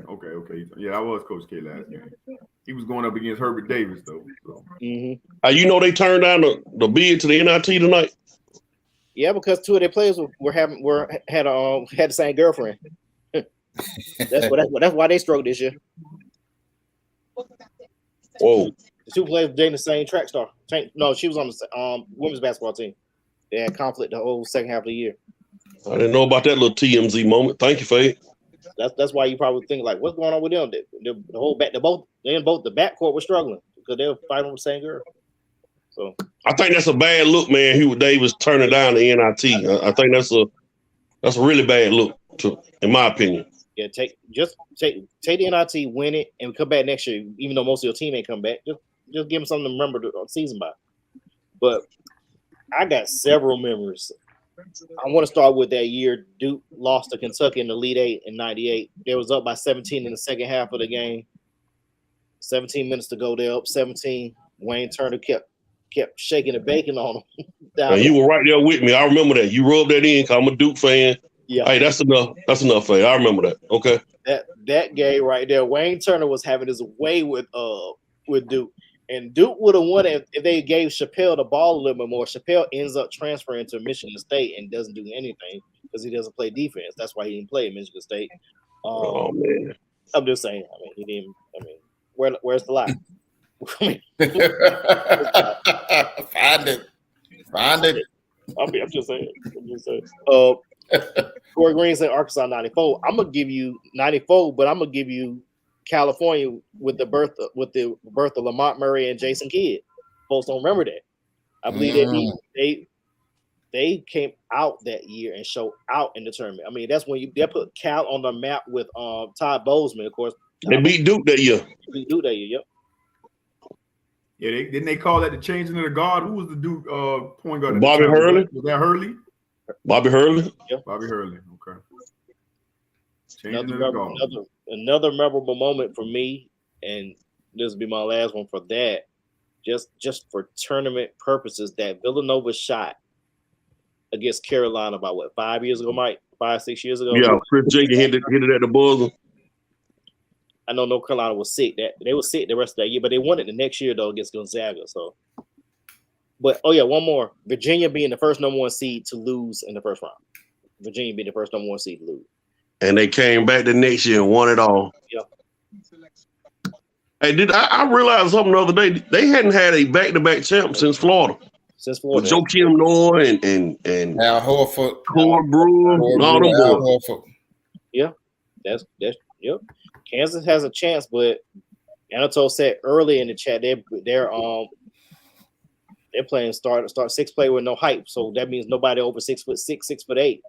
Speaker 5: Yeah, that was Coach K last game. He was going up against Herbert Davis, though. So.
Speaker 1: Mm-hmm.
Speaker 6: They turned down the bid to the NIT tonight.
Speaker 1: Yeah, because 2 of their players had the same girlfriend. That's why they struggled this year.
Speaker 6: Whoa.
Speaker 1: The 2 players dating the same track star. No, she was on the women's basketball team. They had conflict the whole second half of the year.
Speaker 6: I didn't know about that little TMZ moment. Thank you, Fade.
Speaker 1: That's why you probably think like, what's going on with them? The whole back, the backcourt were struggling because they were fighting with the same girl. So
Speaker 6: I think that's a bad look, man. Hugh Davis turning down the NIT. I think that's a really bad look, in my opinion.
Speaker 1: Yeah, take the NIT, win it, and come back next year. Even though most of your team ain't come back, just give them something to remember the season by. But I got several memories. I want to start with that year Duke lost to Kentucky in the Elite 8 in '98. They was up by 17 in the second half of the game. 17 minutes to go. They're up 17. Wayne Turner kept shaking the bacon on them.
Speaker 6: And you were right there with me. I remember that. You rubbed that in because I'm a Duke fan.
Speaker 1: Yeah.
Speaker 6: Hey, that's enough. That's enough, Faye. I remember that. Okay.
Speaker 1: That game right there, Wayne Turner was having his way with Duke. And Duke would have won it if they gave Chappelle the ball a little bit more. Chappelle ends up transferring to Michigan State and doesn't do anything because he doesn't play defense. That's why he didn't play at Michigan State.
Speaker 6: Oh man,
Speaker 1: I'm just saying. He didn't. Where's the lie?
Speaker 3: Find it.
Speaker 1: I'm just saying. Corey Green said Arkansas 94. I'm gonna give you 94, but I'm gonna give you California with the birth of Lamont Murray and Jason Kidd. Folks don't remember that. I believe that they came out that year and showed out in the tournament. I mean, that's when they put Cal on the map with Todd Bozeman, of course.
Speaker 6: They beat Duke that year.
Speaker 1: Yep.
Speaker 5: Yeah, didn't they call that the changing of the guard? Who was the Duke point guard?
Speaker 6: Bobby Hurley.
Speaker 5: Was that Hurley?
Speaker 6: Bobby Hurley.
Speaker 1: Yep.
Speaker 5: Bobby Hurley. Okay.
Speaker 1: Another memorable moment for me, and this will be my last one for that. Just for tournament purposes, that Villanova shot against Carolina about 5 years ago, Mike? 5-6 years ago.
Speaker 6: Yeah, Chris Jenkins hit it at the buzzer.
Speaker 1: I know North Carolina was sick. They were sick the rest of that year, but they won it the next year though against Gonzaga. So, but one more. Virginia being the first number 1 seed to lose in the first round. Virginia being the first number 1 seed to lose.
Speaker 6: And they came back the next year and won it all.
Speaker 1: Yeah.
Speaker 6: Hey, I realized something the other day? They hadn't had a back-to-back champ since Florida. With Joakim Noah and
Speaker 3: Al Horford,
Speaker 6: Cord Brewer, and all them
Speaker 3: Al
Speaker 6: boys.
Speaker 3: Horford.
Speaker 1: Yeah, that's yep. Kansas has a chance, but Anatole said early in the chat they're playing start 6 play with no hype, so that means nobody over 6'6", 6'8"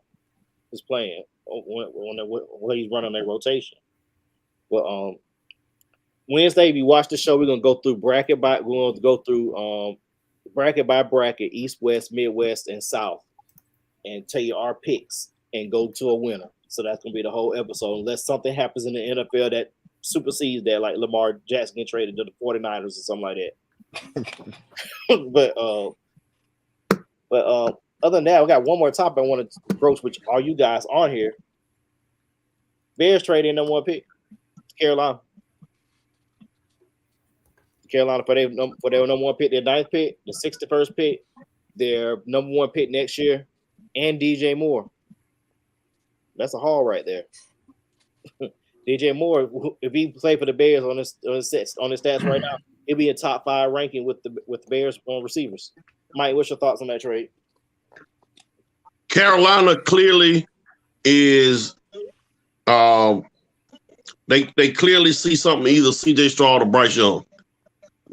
Speaker 1: is playing when he's running their rotation. But Wednesday, if you watch the show, we're gonna go through bracket by bracket, East, West, Midwest, and South, and tell you our picks and go to a winner. So that's gonna be the whole episode, unless something happens in the NFL that supersedes that, like Lamar Jackson get traded to the 49ers or something like that. but other than that, we got one more topic I want to broach, which are you guys on here. Bears trading number 1 pick, Carolina for their number 1 pick, their 9th pick, the 61st pick, their number 1 pick next year, and DJ Moore. That's a haul right there. DJ Moore, if he played for the Bears on his stats right now, he'll be in top 5 ranking with the Bears on receivers. Mike, what's your thoughts on that trade?
Speaker 6: Carolina clearly is they clearly see something, either CJ Stroud or Bryce Young.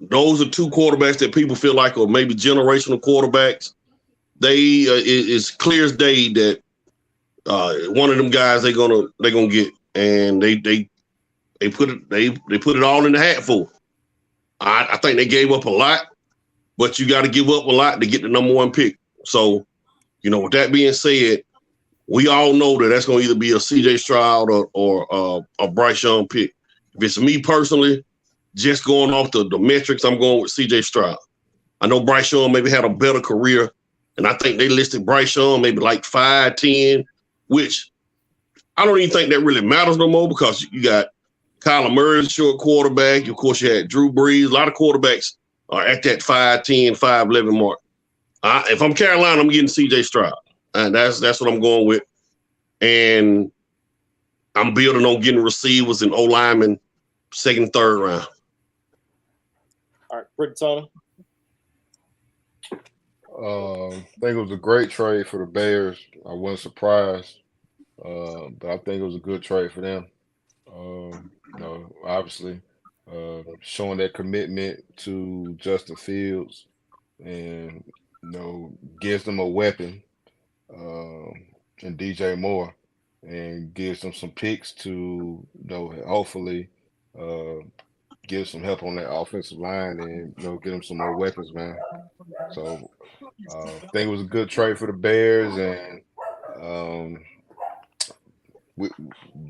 Speaker 6: Those are 2 quarterbacks that people feel like are maybe generational quarterbacks. It's clear as day that one of them guys they're gonna get, and they put it all in the hat for. I think they gave up a lot, but you got to give up a lot to get the number 1 pick. So, with that being said, we all know that that's going to either be a CJ Stroud or a Bryce Young pick. If it's me personally, just going off the metrics, I'm going with CJ Stroud. I know Bryce Young maybe had a better career, and I think they listed Bryce Young maybe like 5'10", which I don't even think that really matters no more, because you got Kyler Murray, short quarterback. Of course, you had Drew Brees. A lot of quarterbacks are at that 5'10", 5'11" mark. If I'm Carolina, I'm getting CJ Stroud. And that's what I'm going with. And I'm building on getting receivers and O-linemen 2nd, 3rd round.
Speaker 1: All right, Britt Tony.
Speaker 4: I think it was a great trade for the Bears. I wasn't surprised, but I think it was a good trade for them. Obviously, showing that commitment to Justin Fields, and gives them a weapon, and DJ Moore, and gives them some picks to hopefully give some help on that offensive line, and get them some more weapons, man. So I think it was a good trade for the Bears, and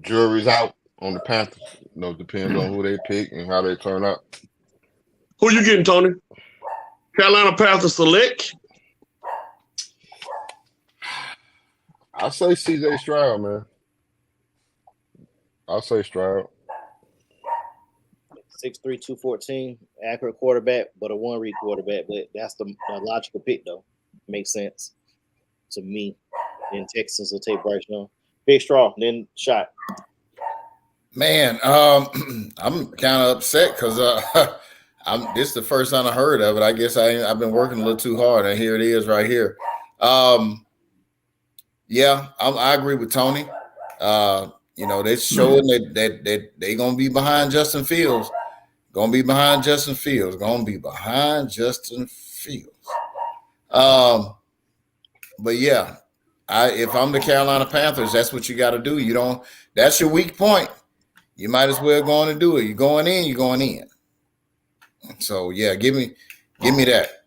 Speaker 4: jury's out on the Panthers. Depends on who they pick and how they turn out.
Speaker 6: Who you getting, Tony? Carolina Panthers select?
Speaker 4: I'll say CJ Stroud, man. I'll say Stroud.
Speaker 1: 6'3", 214, accurate quarterback, but a 1-read quarterback. But that's the logical pick, though. Makes sense to me. Then Texans will take Bryce Young. Big Straw, then Shot.
Speaker 3: Man, I'm kind of upset because this is the first time I heard of it. I guess I've been working a little too hard, and here it is right here. Yeah, I agree with Tony. They're showing that they're gonna be behind Justin Fields. But yeah, if I'm the Carolina Panthers, that's what you got to do. That's your weak point. You might as well go on and do it. You're going in. So yeah, give me that.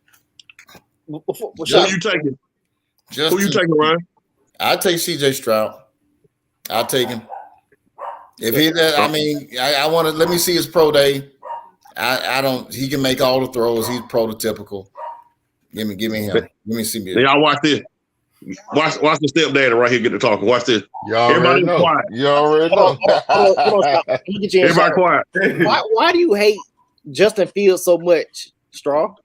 Speaker 6: Who you taking? Who you taking, Ryan?
Speaker 3: I'll take CJ Stroud. I'll take him. If he that, I want to let me see his pro day. I don't. He can make all the throws. He's prototypical. Give me him. Let me see me.
Speaker 6: Y'all watch this. Watch the stepdaddy right here get to talking. Watch this.
Speaker 4: Everybody know. Quiet. You already know.
Speaker 1: Hold on,
Speaker 6: everybody quiet.
Speaker 1: Why do you hate Justin Fields so much, Straw?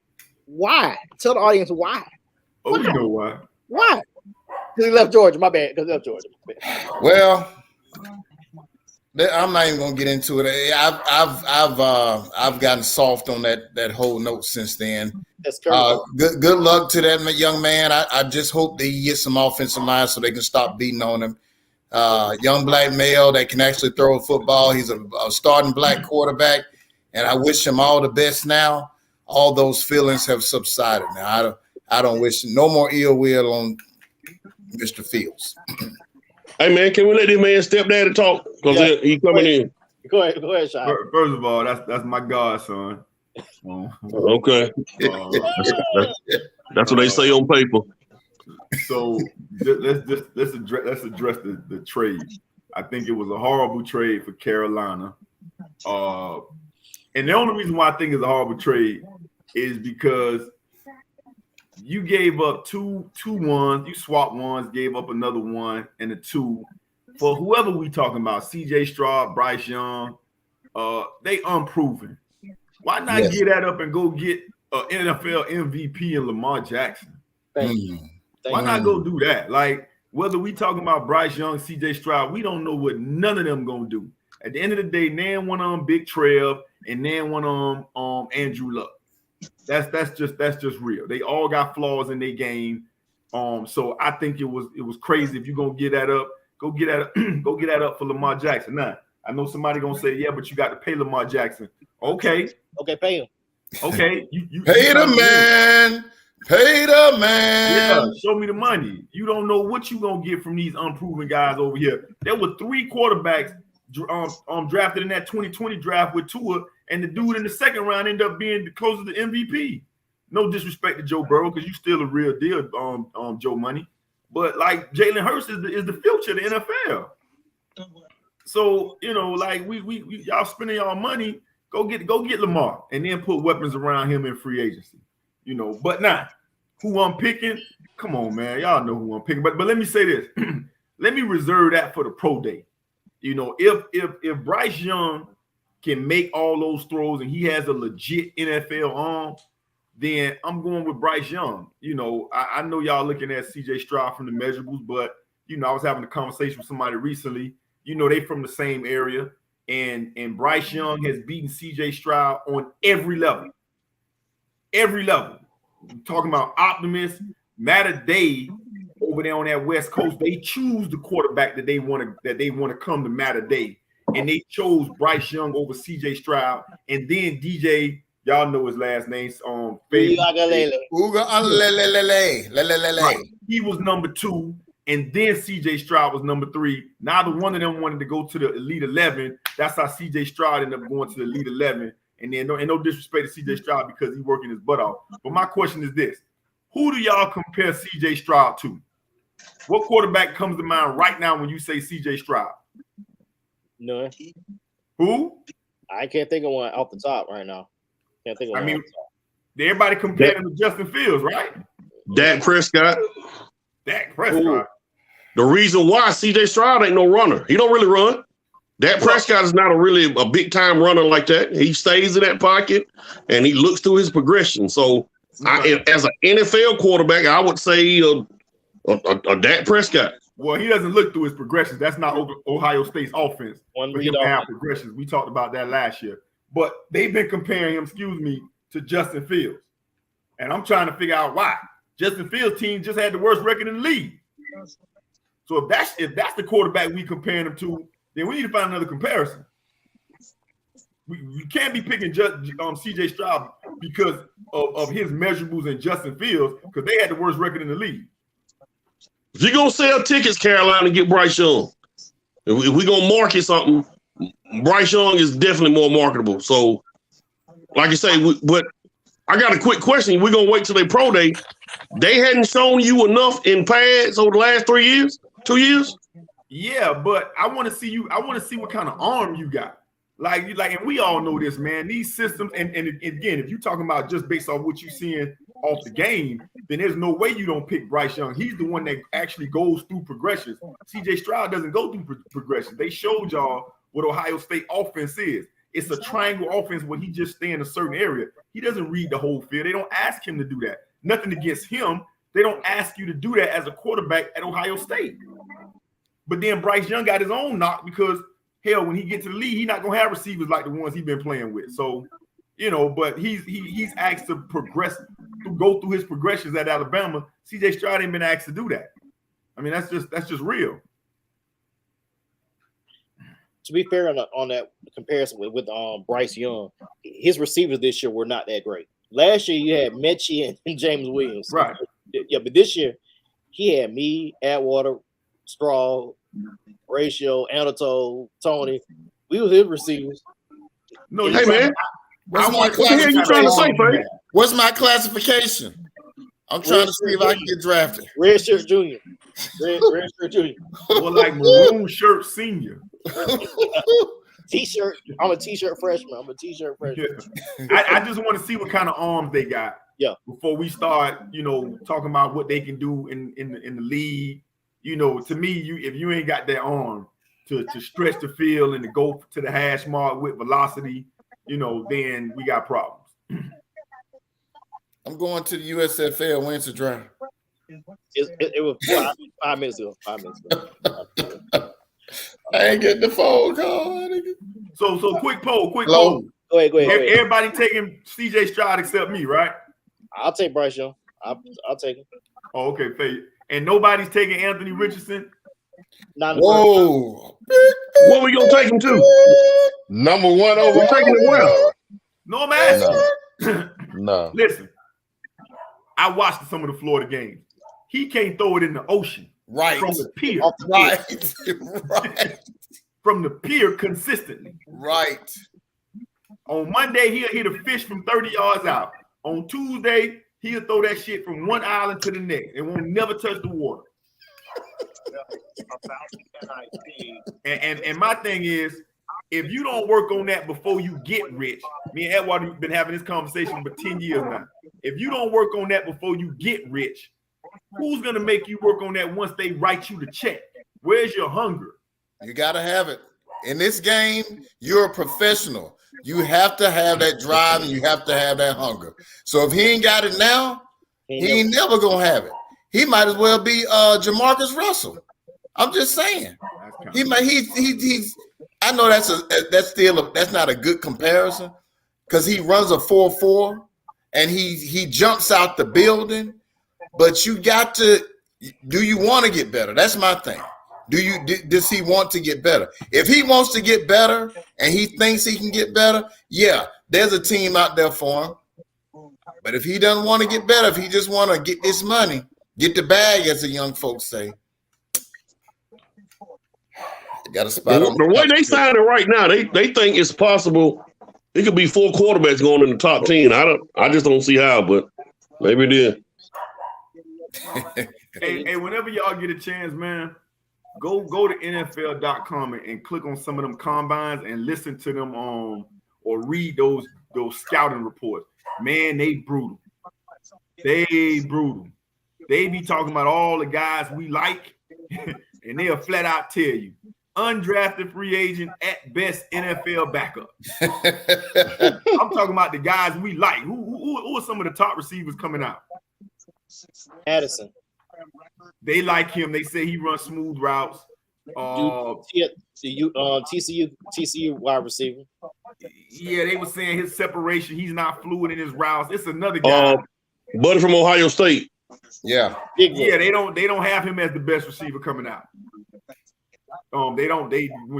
Speaker 1: Why? Tell the audience why.
Speaker 5: Oh, you know why.
Speaker 1: Why? Because he left Georgia. My bad. Because he left Georgia.
Speaker 3: Well, I'm not even gonna get into it. I've gotten soft on that whole note since then.
Speaker 1: That's
Speaker 3: good luck to that young man. I just hope that he gets some offensive line so they can stop beating on him. Young black male that can actually throw a football. He's a starting black quarterback, and I wish him all the best now. All those feelings have subsided now. I don't wish no more ill will on Mr. Fields.
Speaker 6: Hey man, can we let this man stepdaddy talk? Because he coming in.
Speaker 1: Go ahead, Sean.
Speaker 5: First of all, that's my godson.
Speaker 6: Okay. That's what they say on paper.
Speaker 5: So let's address the trade. I think it was a horrible trade for Carolina. And the only reason why I think it's a horrible trade is because you gave up two ones, you swapped ones, gave up another one and a 2 for whoever we talking about, CJ Stroud, Bryce Young. They unproven. Why not get that up and go get an NFL MVP and Lamar Jackson? Why not go do that? Like, whether we talking about Bryce Young, CJ Stroud, we don't know what none of them gonna do. At the end of the day, nan one on Big Trev and nan one on Andrew Luck. That's just real. They all got flaws in their game. So I think it was crazy. If you're gonna get that up, go get that up for Lamar Jackson. Now, I know somebody gonna say, yeah, but you got to pay Lamar Jackson. Okay,
Speaker 1: pay him.
Speaker 5: Okay, you
Speaker 3: pay the man. Pay the man.
Speaker 5: Yeah, show me the money. You don't know what you gonna get from these unproven guys over here. There were 3 quarterbacks drafted in that 2020 draft with Tua, and the dude in the second round ended up being closer to MVP. No disrespect to Joe Burrow, because you still a real deal, Joe Money. But like Jalen Hurts is the future of the NFL. So like we y'all spending y'all money, go get Lamar and then put weapons around him in free agency. But now who I'm picking? Come on, man. Y'all know who I'm picking. But let me say this. Let me reserve that for the pro day. If Bryce Young can make all those throws and he has a legit NFL arm, then I'm going with Bryce Young. I know y'all looking at CJ Stroud from the measurables, but I was having a conversation with somebody recently. They from the same area, and Bryce Young has beaten CJ Stroud on every level. Every level. I'm talking about Optimus, Matter Day over there on that West Coast. They choose the quarterback that they want to come to Matter Day, and they chose Bryce Young over CJ Stroud, and then DJ, y'all know his last name, he was number 2, and then CJ Stroud was number 3. Neither one of them wanted to go to the Elite 11. That's how CJ Stroud ended up going to the Elite 11. And then no disrespect to CJ Stroud because he's working his butt off. But my question is this: who do y'all compare CJ Stroud to? What quarterback comes to mind right now when you say CJ Stroud?
Speaker 1: None.
Speaker 5: Who?
Speaker 1: I can't think of one off the top right now. Can't think of one.
Speaker 5: Everybody compared him to Justin Fields, right?
Speaker 6: Dak Prescott.
Speaker 5: Ooh.
Speaker 6: The reason why CJ Stroud ain't no runner. He don't really run. Dak Prescott is not a big time runner like that. He stays in that pocket and he looks through his progression. So, as an NFL quarterback, I would say a Dak Prescott.
Speaker 5: Well, he doesn't look through his progressions. That's not Ohio State's offense. For him to have progressions. We talked about that last year. But they've been comparing him, to Justin Fields. And I'm trying to figure out why. Justin Fields' team just had the worst record in the league. So if that's the quarterback we comparing him to, then we need to find another comparison. We can't be picking CJ Stroud because of his measurables and Justin Fields, because they had the worst record in the league.
Speaker 6: If you're going to sell tickets, Carolina, get Bryce Young. If we're going to market something, Bryce Young is definitely more marketable. So, like you say, but I got a quick question. We're going to wait till they pro day. They hadn't shown you enough in pads over the last 2 years?
Speaker 5: Yeah, but I want to see you. I want to see what kind of arm you got. Like, and we all know this, man. These systems, and again, if you're talking about just based off what you're seeing off the game, then there's no way you don't pick Bryce Young. He's the one that actually goes through progressions. CJ Stroud doesn't go through progressions. They showed y'all what Ohio State offense is. It's a triangle offense where he just stay in a certain area. He doesn't read the whole field. They don't ask him to do that. Nothing against him. They don't ask you to do that as a quarterback at Ohio State. But then Bryce Young got his own knock because hell, when he gets to the league, he's not gonna have receivers like the ones he's been playing with. So, but he's asked to progress, to go through his progressions at Alabama. CJ Stroud ain't been asked to do that. I mean, that's just real.
Speaker 1: To be fair on that comparison with Bryce Young, his receivers this year were not that great. Last year you had Mechie and James Williams,
Speaker 5: right?
Speaker 1: Yeah, but this year he had me, Atwater, Straw, Ratio, Anatole, Tony. We were his receivers.
Speaker 5: No,
Speaker 6: hey man,
Speaker 3: what's my
Speaker 6: what the hell you trying to say, Frank?
Speaker 3: What's my classification? I'm trying to see if I can get drafted.
Speaker 1: Red shirt junior. Red shirt junior.
Speaker 5: Or like maroon shirt senior.
Speaker 1: T-shirt. I'm a T-shirt freshman.
Speaker 5: Yeah. I just want to see what kind of arms they got.
Speaker 1: Yeah.
Speaker 5: Before we start, talking about what they can do in the league. To me, if you ain't got that arm to stretch the field and to go to the hash mark with velocity, then we got problems.
Speaker 3: I'm going to the USFL. When's the draft?
Speaker 1: It was 5 minutes ago. 5 minutes ago.
Speaker 3: I ain't getting the phone call.
Speaker 5: So quick poll.
Speaker 1: Go ahead.
Speaker 5: Everybody taking CJ Stroud except me, right?
Speaker 1: I'll take Bryce Young. I'll take him.
Speaker 5: Oh, okay, Faith. And nobody's taking Anthony Richardson?
Speaker 3: Whoa.
Speaker 6: What we gonna take him to?
Speaker 4: Number one over.
Speaker 6: We're taking it well.
Speaker 5: No, I'm asking.
Speaker 4: No.
Speaker 5: Listen, I watched some of the Florida games. He can't throw it in the ocean.
Speaker 3: Right.
Speaker 5: From the pier.
Speaker 3: Right.
Speaker 5: From the pier consistently.
Speaker 3: Right.
Speaker 5: On Monday, he'll hit a fish from 30 yards out. On Tuesday, he'll throw that shit from one island to the next and won't never touch the water. And my thing is, if you don't work on that before you get rich, me and Edward have been having this conversation for 10 years now. If you don't work on that before you get rich, who's going to make you work on that once they write you the check? Where's your hunger?
Speaker 3: You got to have it. In this game, you're a professional. You have to have that drive and you have to have that hunger. So if he ain't got it now, he ain't never going to have it. He might as well be Jamarcus Russell. I'm just saying. He's I know that's not a good comparison because he runs a 4.4 and he jumps out the building. But you got to, do you want to get better? That's my thing. Does he want to get better? If he wants to get better and he thinks he can get better, yeah, there's a team out there for him. But if he doesn't want to get better, if he just want to get this money, get the bag, as the young folks say, got a spot on
Speaker 6: the way they signed it right now, they think it's possible. It could be 4 quarterbacks going in the top 10. I just don't see how, but maybe it is.
Speaker 5: Hey, whenever y'all get a chance, man, go to NFL.com and click on some of them combines and listen to them or read those scouting reports. Man, they brutal. They be talking about all the guys we like, and they'll flat out tell you, undrafted free agent at best NFL backup. I'm talking about the guys we like. Who are some of the top receivers coming out?
Speaker 1: Addison.
Speaker 5: They like him. They say he runs smooth routes.
Speaker 1: TCU wide receiver.
Speaker 5: Yeah, they were saying his separation. He's not fluid in his routes. It's another guy.
Speaker 6: Buddy from Ohio State.
Speaker 3: Yeah.
Speaker 5: Yeah, they don't have him as the best receiver coming out. When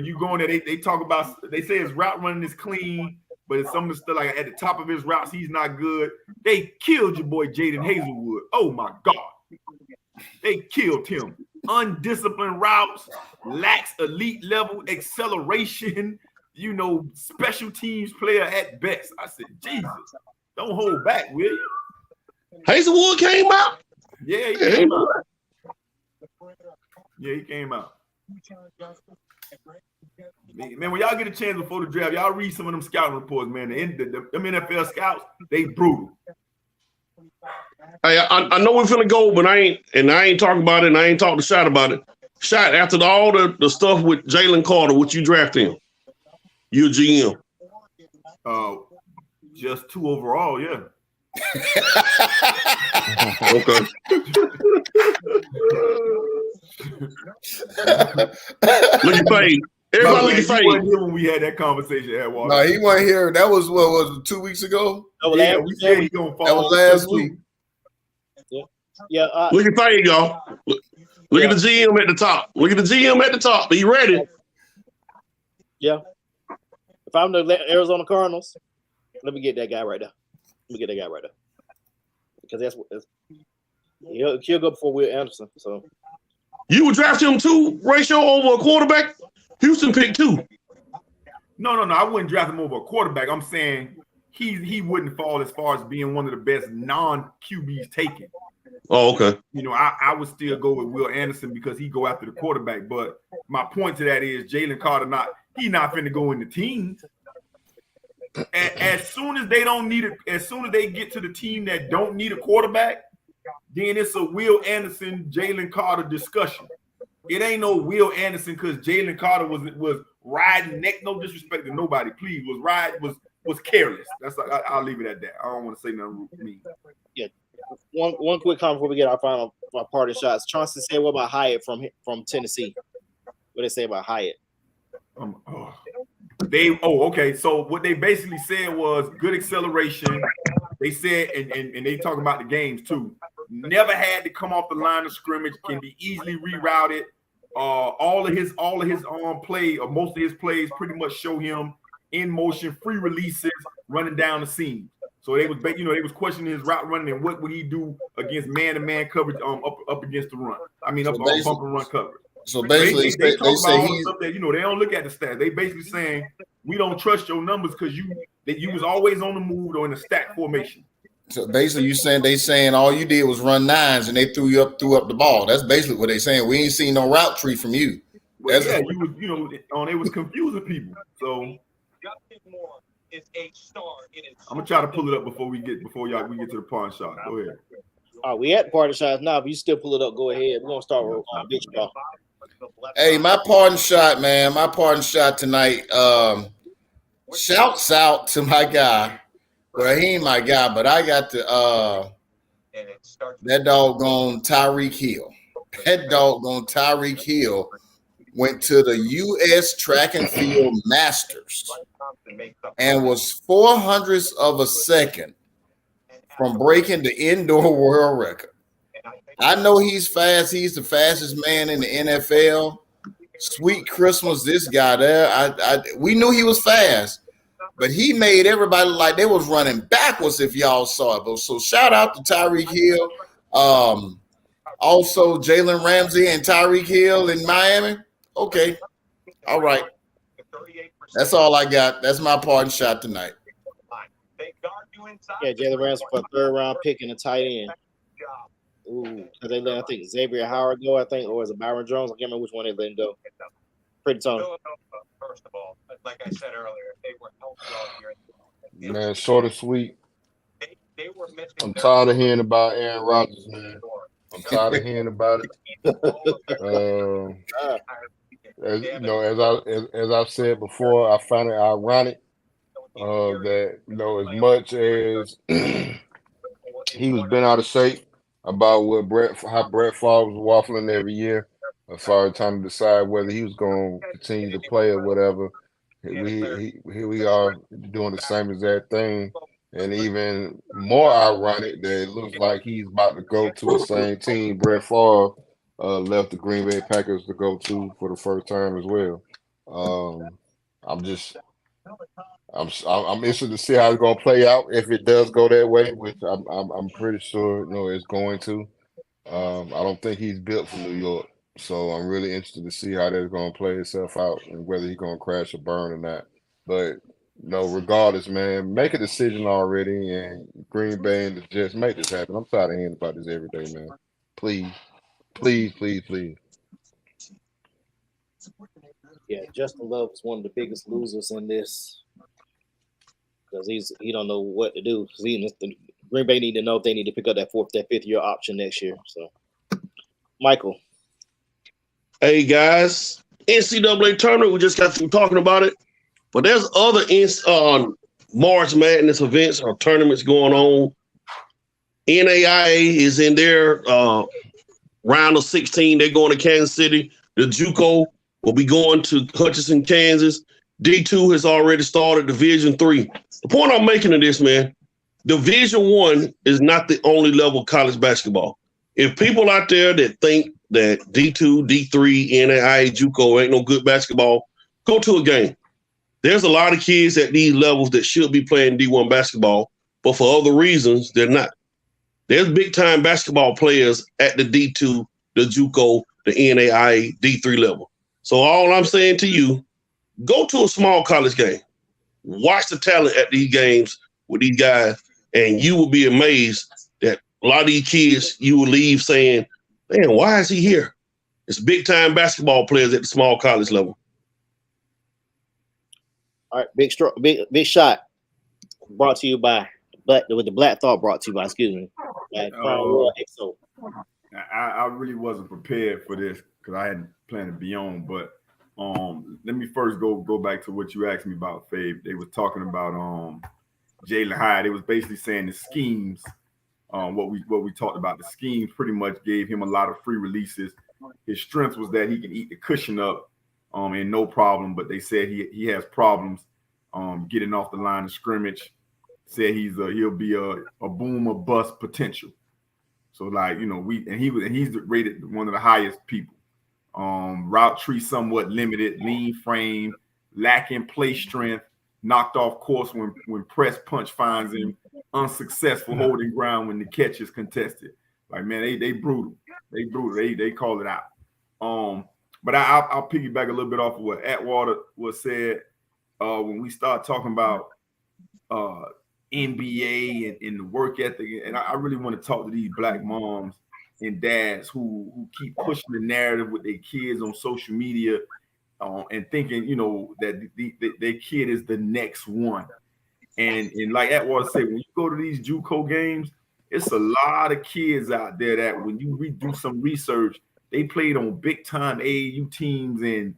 Speaker 5: you go in there, they talk about, they say his route running is clean, but it's some of the stuff like at the top of his routes, he's not good. They killed your boy Jaden Hazelwood. Oh my God. They killed him. Undisciplined routes, lacks elite level acceleration, special teams player at best. I said, Jesus, don't hold back, will you?
Speaker 6: Hazelwood came out?
Speaker 5: Yeah, he came out. Yeah, he came out. Man, when y'all get a chance before the draft, y'all read some of them scouting reports, man. Them NFL scouts, they brutal.
Speaker 6: Hey, I know we're finna go, but I ain't talking about it, and I ain't talking to Shot about it. Shot, after all the stuff with Jalen Carter, what you draft him? You a GM?
Speaker 5: Just 2 overall, yeah.
Speaker 6: Okay. Look at Faye. Everybody look at
Speaker 5: He wasn't here when we had that conversation at Water.
Speaker 3: No, he wasn't here. That was what was it, 2 weeks ago?
Speaker 5: Yeah, we said he gonna fall.
Speaker 3: That was last week.
Speaker 1: Yeah.
Speaker 6: Look at Fade, y'all. Look at the GM at the top. Look at the GM at the top. Are you ready?
Speaker 1: Yeah. If I'm the Arizona Cardinals, let me get that guy right there. Because that's he'll go before Will Anderson. So
Speaker 6: you would draft him too, ratio over a quarterback? Houston picked 2.
Speaker 5: No. I wouldn't draft him over a quarterback. I'm saying he wouldn't fall as far as being one of the best non-QBs taken.
Speaker 6: Oh, okay.
Speaker 5: You know, I would still go with Will Anderson because he go after the quarterback. But my point to that is Jalen Carter not finna go in the teams. As soon as they don't need it, as soon as they get to the team that don't need a quarterback, then it's a Will Anderson, Jalen Carter discussion. It ain't no Will Anderson because Jalen Carter was riding neck. No disrespect to nobody, please. Was careless. That's I'll leave it at that. I don't want to say nothing mean.
Speaker 1: Yeah. One quick comment before we get our party shots. Chauncey said, "What about Hyatt from Tennessee? What they say about Hyatt?"
Speaker 5: Okay. So what they basically said was good acceleration. They said, and they talk about the games too. Never had to come off the line of scrimmage. Can be easily rerouted. All of his play or most of his plays pretty much show him in motion, free releases, running down the seam. So they was questioning his route running and what would he do against man-to-man coverage up against the run. I mean, up on bump and run coverage.
Speaker 3: So basically,
Speaker 5: they talk about all the stuff that they don't look at the stats. They basically saying we don't trust your numbers because you was always on the move or in a stack formation.
Speaker 3: So basically, they saying all you did was run nines and they threw up the ball. That's basically what they saying. We ain't seen no route tree from you.
Speaker 5: Well, yeah, it was confusing people. So I'm gonna try to pull it up before we get to the pawn shot. Go ahead.
Speaker 1: We at party shots now. If you still pull it up, go ahead. We're gonna start with bitch ball.
Speaker 3: Hey, my pardon shot, man. My pardon shot tonight. Shouts out to my guy. Well, he ain't my guy, but I got that doggone Tyreek Hill. That doggone Tyreek Hill went to the U.S. Track and Field Masters and was 0.04 of a second from breaking the indoor world record. I know he's fast. He's the fastest man in the NFL. Sweet Christmas, this guy there. We knew he was fast, but he made everybody like they was running backwards if y'all saw it. So shout out to Tyreek Hill. Also Jalen Ramsey and Tyreek Hill in Miami. Okay. All right. That's all I got. That's my pardon shot tonight.
Speaker 1: Yeah, Jalen Ramsey for a 3rd round pick and a tight end. Ooh, they let I think Xavier Howard go, or is it Byron Jones? I can't remember which one they let him go. Pretty Tony.
Speaker 7: First of all, like I said earlier, they were healthy all year.
Speaker 4: Man, short and sweet.
Speaker 7: They were missing.
Speaker 4: I'm tired of hearing about Aaron Rodgers, man. I'm tired of hearing about it. As I've said before, I find it ironic that as much as he was been out of shape about how Brett Favre was waffling every year as far as trying to decide whether he was going to continue to play or whatever. Here we are doing the same exact thing, and even more ironic that it looks like he's about to go to the same team Brett Favre left the Green Bay Packers to go to for the first time as well. I'm interested to see how it's going to play out if it does go that way, which I'm pretty sure it's going to. I don't think he's built for New York, so I'm really interested to see how that's going to play itself out and whether he's going to crash or burn or not. But regardless, man, make a decision already, and Green Bay and the Jets make this happen. I'm tired of hearing about this every day, man. Please.
Speaker 1: Yeah, Justin Love is one of the biggest losers in this because he don't know what to do. Green Bay need to know if they need to pick up that 5th year option next year. So, Michael.
Speaker 6: Hey guys, NCAA tournament. We just got through talking about it, but there's other March Madness events or tournaments going on. NAIA is in their round of 16. They're going to Kansas City. The JUCO will be going to Hutchinson, Kansas. D2 has already started Division 3. The point I'm making of this, man, Division 1 is not the only level of college basketball. If people out there that think that D2, D3, NAIA, JUCO ain't no good basketball, go to a game. There's a lot of kids at these levels that should be playing D1 basketball, but for other reasons, they're not. There's big-time basketball players at the D2, the JUCO, the NAIA, D3 level. So all I'm saying to you, go to a small college game. Watch the talent at these games with these guys, and you will be amazed that a lot of these kids, you will leave saying, man, why is he here? It's big-time basketball players at the small college level.
Speaker 1: All right, big shot brought to you by with the Black Thought brought to you by, excuse me. XO.
Speaker 5: I really wasn't prepared for this because I hadn't planned to be on, but let me first go back to what you asked me about, Fave. They were talking about Jalen Hyde. They was basically saying the schemes, what we talked about, the schemes pretty much gave him a lot of free releases. His strength was that he can eat the cushion up and no problem, but they said he has problems getting off the line of scrimmage. Said he'll be a boom or bust potential. So like, you know, he's rated one of the highest people. Route tree somewhat limited, lean frame, lacking play strength, knocked off course when press punch finds him, unsuccessful holding ground when the catch is contested. Like, man, they brutal. They call it out. But I'll piggyback a little bit off of what Atwater was said when we start talking about NBA and the work ethic. And I really want to talk to these black moms and dads who keep pushing the narrative with their kids on social media and thinking, you know, that their kid is the next one. And like Atwater said, when you go to these JUCO games, it's a lot of kids out there that when you do some research, they played on big time AAU teams and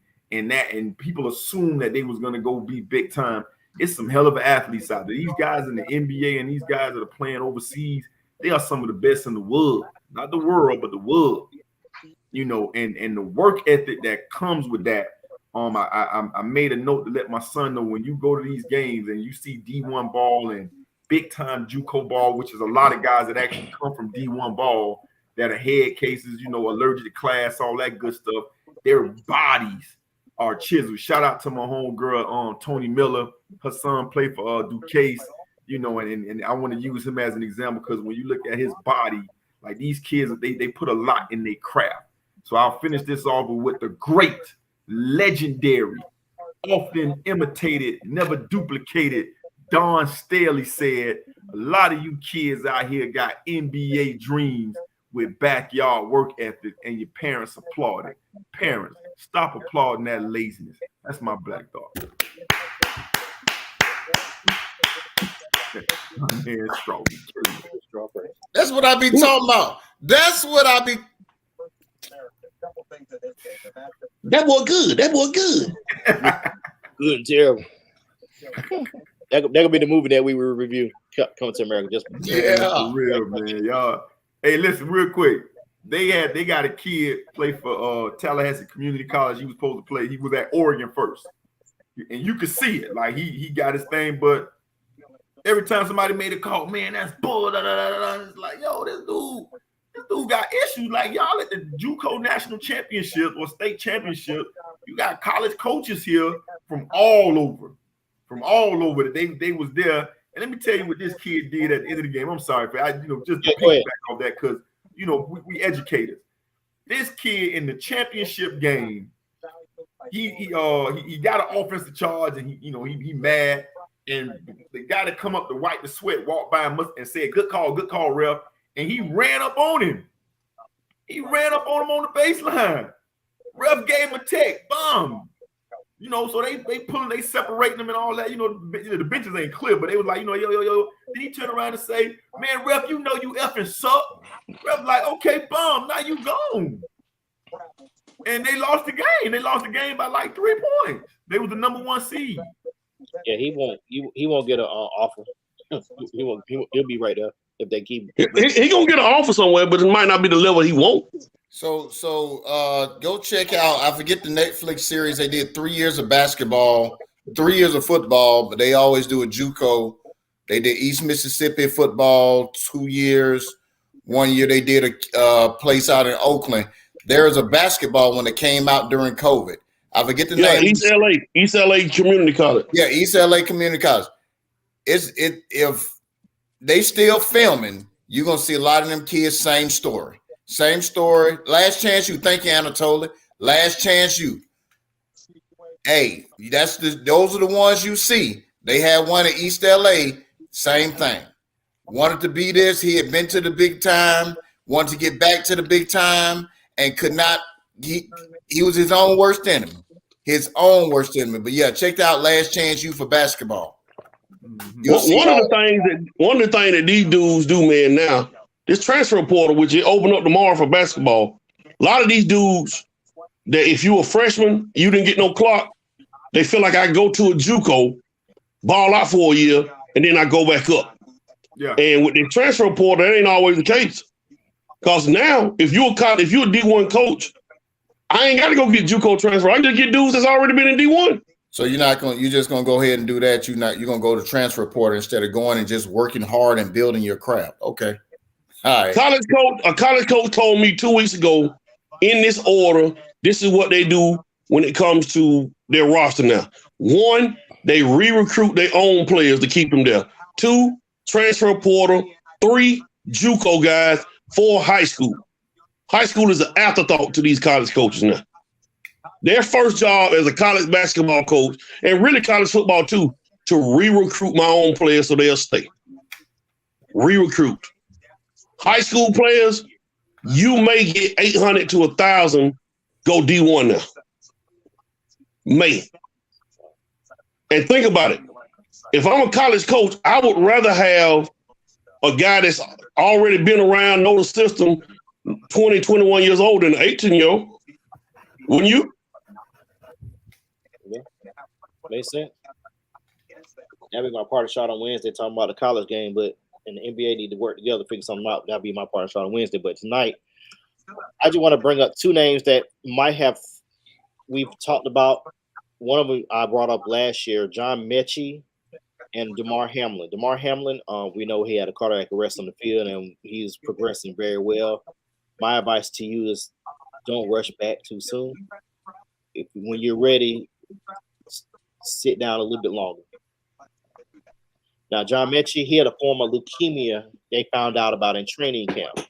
Speaker 5: people assume that they was going to go be big time. It's some hell of athletes out there. These guys in the NBA and these guys that are playing overseas, they are some of the best in the world. Not the world, but the world. You know, and the work ethic that comes with that. I made a note to let my son know when you go to these games and you see D1 ball and big time JUCO ball, which is a lot of guys that actually come from D1 ball that are head cases, you know, allergic to class, all that good stuff. Their bodies are chiseled. Shout out to my homegirl, Tony Miller. Her son played for Duquesne, you know, and I want to use him as an example because when you look at his body, like these kids, they put a lot in their craft. So I'll finish this off with the great, legendary, often imitated, never duplicated, Don Staley said, a lot of you kids out here got NBA dreams with backyard work ethic and your parents applaud it. Parents, stop applauding that laziness. That's my Black Thought.
Speaker 3: That's what I be talking about. That's what I be.
Speaker 6: That boy good. That boy good.
Speaker 1: Good and terrible. That could be the movie that we will review. Coming to America. Just
Speaker 5: for real, man. Y'all. Hey, listen, real quick. They got a kid play for Tallahassee Community College. He was supposed to play. He was at Oregon first, and you could see it. Like he got his thing, but every time somebody made a call, man, that's bull. It's like, yo, this dude got issues. Like y'all at the JUCO national championship or state championship, you got college coaches here from all over. They was there. And let me tell you what this kid did at the end of the game. I'm sorry, but just to piggyback off that because we educators. This kid in the championship game, he got an offensive charge and he mad. And the guy that come up to wipe the sweat walked by him and said, good call, ref. And he ran up on him. He ran up on him on the baseline. Ref gave him a tech, bomb. So they separating them and all that. The benches ain't clear, but they was like, yo. Then he turned around and say, man, ref, you effing suck. Ref like, okay, bomb, now you gone. And they lost the game. They lost the game by like 3 points. They was the number 1 seed.
Speaker 1: Yeah, he won't get an offer. He'll be right there if they keep.
Speaker 6: He gonna get an offer somewhere, but it might not be the level he wants.
Speaker 3: So go check out. I forget the Netflix series. They did 3 years of basketball, 3 years of football, but they always do a JUCO. They did East Mississippi football 2 years. 1 year they did a place out in Oakland. There is a basketball one that came out during COVID. I forget the name.
Speaker 6: East LA Community College.
Speaker 3: Yeah, East LA Community College. If they still filming, you're gonna see a lot of them kids. Same story. Last Chance U. Thank you, Anatoly. Last Chance U. Hey, those are the ones you see. They had one at East LA. Same thing. Wanted to be this. He had been to the big time. Wanted to get back to the big time, and could not. He was his own worst enemy. But yeah, check out Last Chance U for basketball.
Speaker 6: One of the things that these dudes do, man, now, this transfer portal, which it open up tomorrow for basketball, a lot of these dudes that if you a freshman, you didn't get no clock, they feel like I go to a JUCO, ball out for a year, and then I go back up.
Speaker 5: Yeah.
Speaker 6: And with the transfer portal, that ain't always the case. Because now, if you're a D1 coach, I ain't got to go get JUCO transfer. I can just get dudes that's already been in D1.
Speaker 3: So you're just gonna go ahead and do that. You're gonna go to transfer portal instead of going and just working hard and building your craft. Okay. All right.
Speaker 6: A college coach told me 2 weeks ago, in this order, this is what they do when it comes to their roster now. 1, they re-recruit their own players to keep them there. 2, transfer portal. 3, JUCO guys. 4, high school. High school is an afterthought to these college coaches now. Their first job as a college basketball coach, and really college football too, to re-recruit my own players so they'll stay. Re-recruit. High school players, you may get 800 to 1,000 go D1 now. May. And think about it. If I'm a college coach, I would rather have a guy that's already been around, know the system, 20, 21 years old than an 18-year-old. Wouldn't you?
Speaker 1: Makes sense. That'll be my part of Shot on Wednesday talking about the college game, but and the NBA need to work together to figure something out. That'll be my part of Shot on Wednesday. But tonight, I just want to bring up 2 names that we've talked about. One of them I brought up last year, John Mechie and Damar Hamlin. Damar Hamlin, we know he had a cardiac arrest on the field, and he's progressing very well. My advice to you is don't rush back too soon. When you're ready, sit down a little bit longer. Now, John Mechie, he had a form of leukemia they found out about in training camp.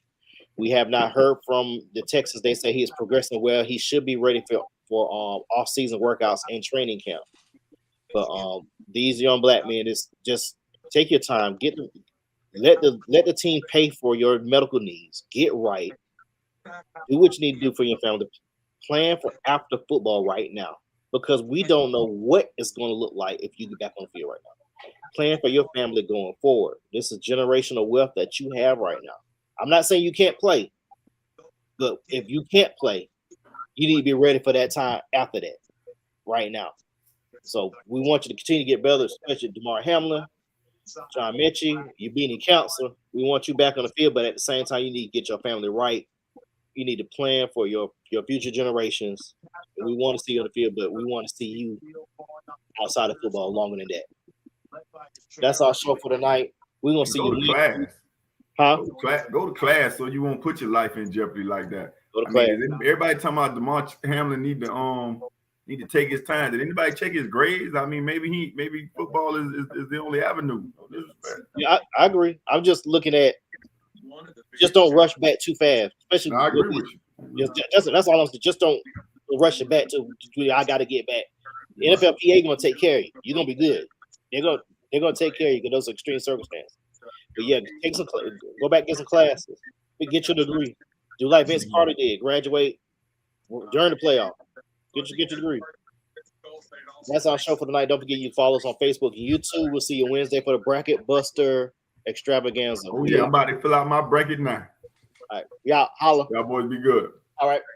Speaker 1: We have not heard from the Texans. They say he is progressing well. He should be ready for off-season workouts and training camp. But these young black men, just take your time. Let the team pay for your medical needs. Get right. Do what you need to do for your family. Plan for after football right now, because we don't know what it's going to look like if you get back on the field right now. Plan for your family going forward. This is generational wealth that you have right now. I'm not saying you can't play, but if you can't play, you need to be ready for that time after that right now. So we want you to continue to get better, especially Damar Hamlin, John Mechie, you being counselor. We want you back on the field, but at the same time, you need to get your family right. You need to plan for your future generations. And we want to see you on the field, but we want to see you outside of football longer than that. That's our show for tonight. We're gonna see you
Speaker 5: to class.
Speaker 1: Huh?
Speaker 5: Go to class so you won't put your life in jeopardy like that.
Speaker 1: Go to class.
Speaker 5: Everybody talking about Damar Hamlin need to take his time. Did anybody check his grades? I mean, maybe football is the only avenue.
Speaker 1: Yeah, I agree. I'm just looking at just don't rush back too fast, especially.
Speaker 5: No, I agree with you.
Speaker 1: That's all I'm saying. Just don't rush it back to. I got to get back. The NFLPA gonna take care of you. You're gonna be good. They're gonna take care of you because those are extreme circumstances. But yeah, go back, get some classes, get your degree. Do like Vince Carter did, graduate during the playoff. Get your degree. That's our show for tonight. Don't forget you follow us on Facebook and YouTube. We'll see you Wednesday for the Bracket Buster Extravaganza.
Speaker 5: Oh yeah, I'm about to fill out my bracket now.
Speaker 1: All right, y'all holla.
Speaker 5: Y'all boys be good.
Speaker 1: All right.